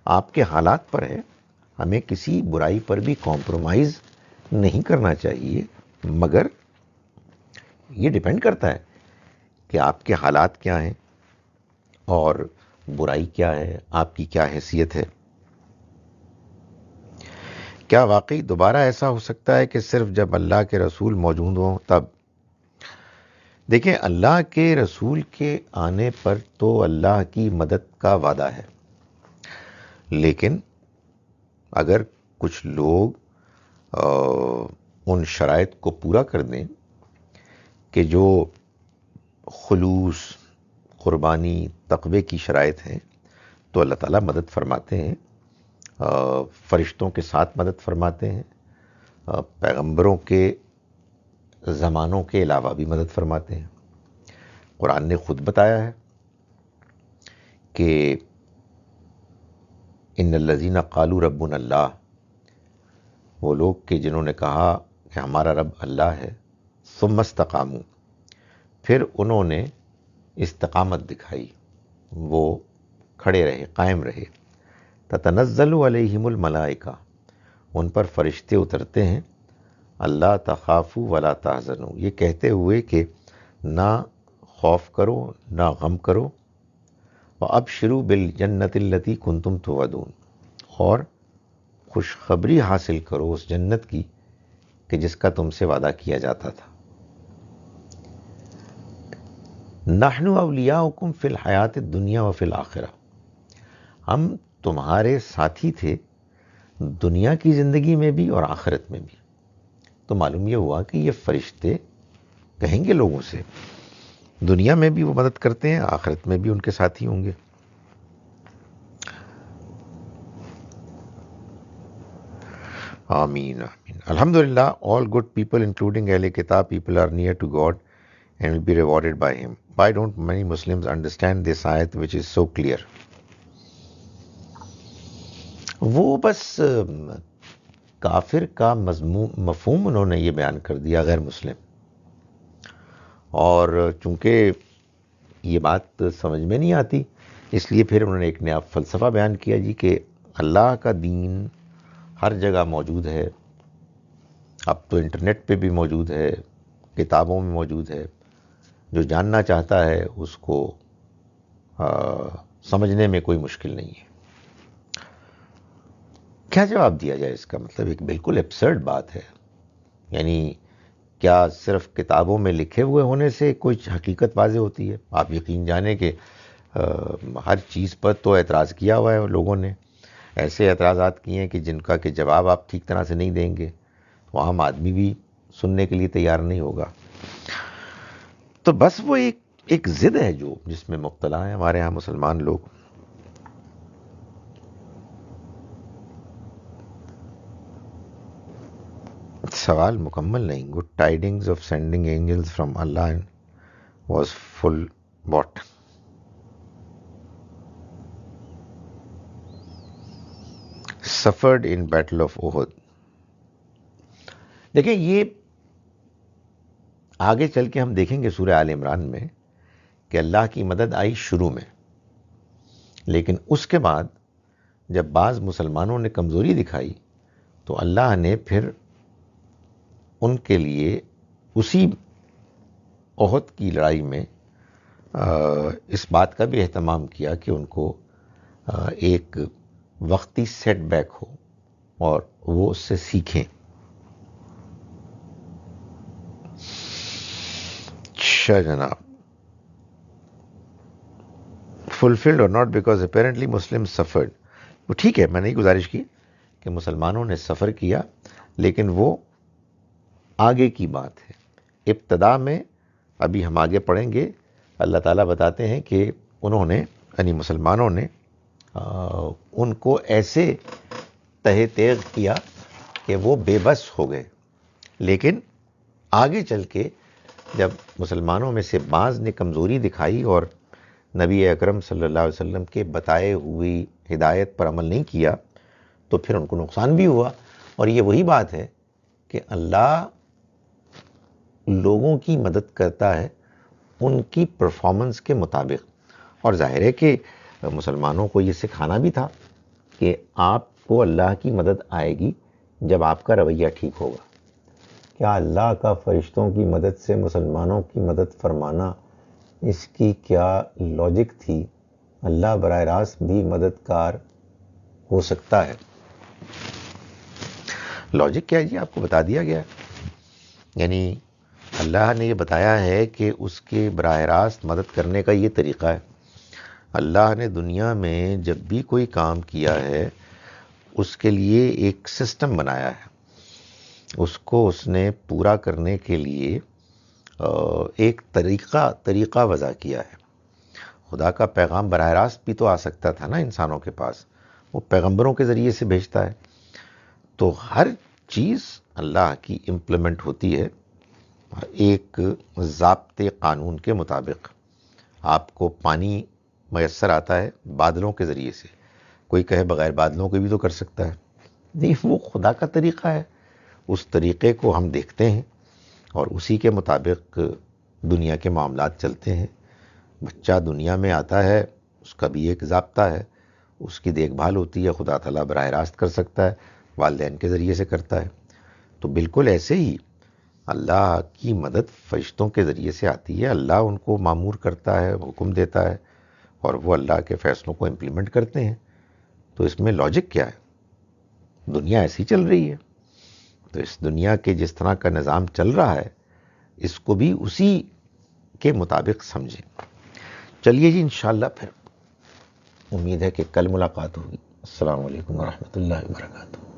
آپ کے حالات پر ہے. ہمیں کسی برائی پر بھی کمپرومائز نہیں کرنا چاہیے، مگر یہ ڈیپینڈ کرتا ہے کہ آپ کے حالات کیا ہیں اور برائی کیا ہے، آپ کی کیا حیثیت ہے. کیا واقعی دوبارہ ایسا ہو سکتا ہے کہ صرف جب اللہ کے رسول موجود ہوں تب؟ دیکھیں، اللہ کے رسول کے آنے پر تو اللہ کی مدد کا وعدہ ہے، لیکن اگر کچھ لوگ ان شرائط کو پورا کر دیں کہ جو خلوص، قربانی، تقوی کی شرائط ہیں، تو اللہ تعالیٰ مدد فرماتے ہیں. فرشتوں کے ساتھ مدد فرماتے ہیں، پیغمبروں کے زمانوں کے علاوہ بھی مدد فرماتے ہیں. قرآن نے خود بتایا ہے کہ ان الذین قالوا ربنا اللہ، وہ لوگ کہ جنہوں نے کہا کہ ہمارا رب اللہ ہے، ثم استقاموا، پھر انہوں نے استقامت دکھائی، وہ کھڑے رہے، قائم رہے. تتنزل علیہم الملائکہ، ان پر فرشتے اترتے ہیں، اللہ تخافوا ولا تحزنوا، یہ کہتے ہوئے کہ نہ خوف کرو نہ غم کرو، وابشروا بالجنۃ التی کنتم توعدون، اور خوشخبری حاصل کرو اس جنت کی کہ جس کا تم سے وعدہ کیا جاتا تھا. نحن اولیاؤکم فی الحیات الدنیا وفی الآخرہ، ہم تمہارے ساتھی تھے دنیا کی زندگی میں بھی اور آخرت میں بھی. تو معلوم یہ ہوا کہ یہ فرشتے کہیں گے لوگوں سے، دنیا میں بھی وہ مدد کرتے ہیں، آخرت میں بھی ان کے ساتھی ہوں گے. آمین آمین. الحمدللہ, all good people including اہل کتاب people are near to God and will be rewarded by him. Why don't many Muslims understand this ayat which is so clear? وہ بس کافر کا مفہوم انہوں نے یہ بیان کر دیا، غیر مسلم. اور چونکہ یہ بات سمجھ میں نہیں آتی، اس لیے پھر انہوں نے ایک نیا فلسفہ بیان کیا جی کہ اللہ کا دین ہر جگہ موجود ہے، اب تو انٹرنیٹ پہ بھی موجود ہے، کتابوں میں موجود ہے، جو جاننا چاہتا ہے اس کو سمجھنے میں کوئی مشکل نہیں ہے. کیا جواب دیا جائے اس کا؟ مطلب ایک بالکل ایبسرڈ بات ہے. یعنی کیا صرف کتابوں میں لکھے ہوئے ہونے سے کوئی حقیقت واضح ہوتی ہے؟ آپ یقین جانیں کہ ہر چیز پر تو اعتراض کیا ہوا ہے لوگوں نے، ایسے اعتراضات کیے ہیں کہ جن کا کہ جواب آپ ٹھیک طرح سے نہیں دیں گے تو عام آدمی بھی سننے کے لیے تیار نہیں ہوگا. تو بس وہ ایک ضد ہے جو جس میں مبتلا ہیں ہمارے ہاں مسلمان لوگ. سوال مکمل نہیں. Good tidings of sending angels from Allah was full what? Suffered in battle of Uhud. دیکھیں، یہ آگے چل کے ہم دیکھیں گے سورہ آل عمران میں کہ اللہ کی مدد آئی شروع میں، لیکن اس کے بعد جب بعض مسلمانوں نے کمزوری دکھائی تو اللہ نے پھر ان کے لیے اسی احد کی لڑائی میں اس بات کا بھی اہتمام کیا کہ ان کو ایک وقتی سیٹ بیک ہو، اور وہ اس سے سیکھیں. اچھا جناب. fulfilled or not because apparently Muslims suffered. وہ ٹھیک ہے، میں نے گزارش کی کہ مسلمانوں نے سفر کیا، لیکن وہ آگے کی بات ہے. ابتدا میں ابھی ہم آگے پڑھیں گے، اللہ تعالیٰ بتاتے ہیں کہ انہوں نے یعنی مسلمانوں نے ان کو ایسے تہہ تیغ کیا کہ وہ بے بس ہو گئے. لیکن آگے چل کے جب مسلمانوں میں سے بعض نے کمزوری دکھائی اور نبی اکرم صلی اللہ علیہ وسلم کے بتائے ہوئی ہدایت پر عمل نہیں کیا تو پھر ان کو نقصان بھی ہوا. اور یہ وہی بات ہے کہ اللہ لوگوں کی مدد کرتا ہے ان کی پرفارمنس کے مطابق. اور ظاہر ہے کہ مسلمانوں کو یہ سکھانا بھی تھا کہ آپ کو اللہ کی مدد آئے گی جب آپ کا رویہ ٹھیک ہوگا. کیا اللہ کا فرشتوں کی مدد سے مسلمانوں کی مدد فرمانا، اس کی کیا لاجک تھی؟ اللہ براہ راست بھی مددگار ہو سکتا ہے. لاجک کیا ہے جی؟ آپ کو بتا دیا گیا. یعنی اللہ نے یہ بتایا ہے کہ اس کے براہ راست مدد کرنے کا یہ طریقہ ہے. اللہ نے دنیا میں جب بھی کوئی کام کیا ہے اس کے لیے ایک سسٹم بنایا ہے. اس کو اس نے پورا کرنے کے لیے ایک طریقہ وضع کیا ہے. خدا کا پیغام براہ راست بھی تو آ سکتا تھا نا انسانوں کے پاس، وہ پیغمبروں کے ذریعے سے بھیجتا ہے. تو ہر چیز اللہ کی امپلیمنٹ ہوتی ہے ایک ضابطے قانون کے مطابق. آپ کو پانی میسر آتا ہے بادلوں کے ذریعے سے، کوئی کہے بغیر بادلوں کے بھی تو کر سکتا ہے. نہیں، وہ خدا کا طریقہ ہے. اس طریقے کو ہم دیکھتے ہیں اور اسی کے مطابق دنیا کے معاملات چلتے ہیں. بچہ دنیا میں آتا ہے، اس کا بھی ایک ضابطہ ہے، اس کی دیکھ بھال ہوتی ہے. خدا تعالیٰ براہ راست کر سکتا ہے، والدین کے ذریعے سے کرتا ہے. تو بالکل ایسے ہی اللہ کی مدد فرشتوں کے ذریعے سے آتی ہے. اللہ ان کو مامور کرتا ہے، حکم دیتا ہے اور وہ اللہ کے فیصلوں کو امپلیمنٹ کرتے ہیں. تو اس میں لاجک کیا ہے؟ دنیا ایسی چل رہی ہے، تو اس دنیا کے جس طرح کا نظام چل رہا ہے اس کو بھی اسی کے مطابق سمجھیں. چلیے جی، انشاءاللہ پھر امید ہے کہ کل ملاقات ہوگی. السلام علیکم ورحمۃ اللہ وبرکاتہ.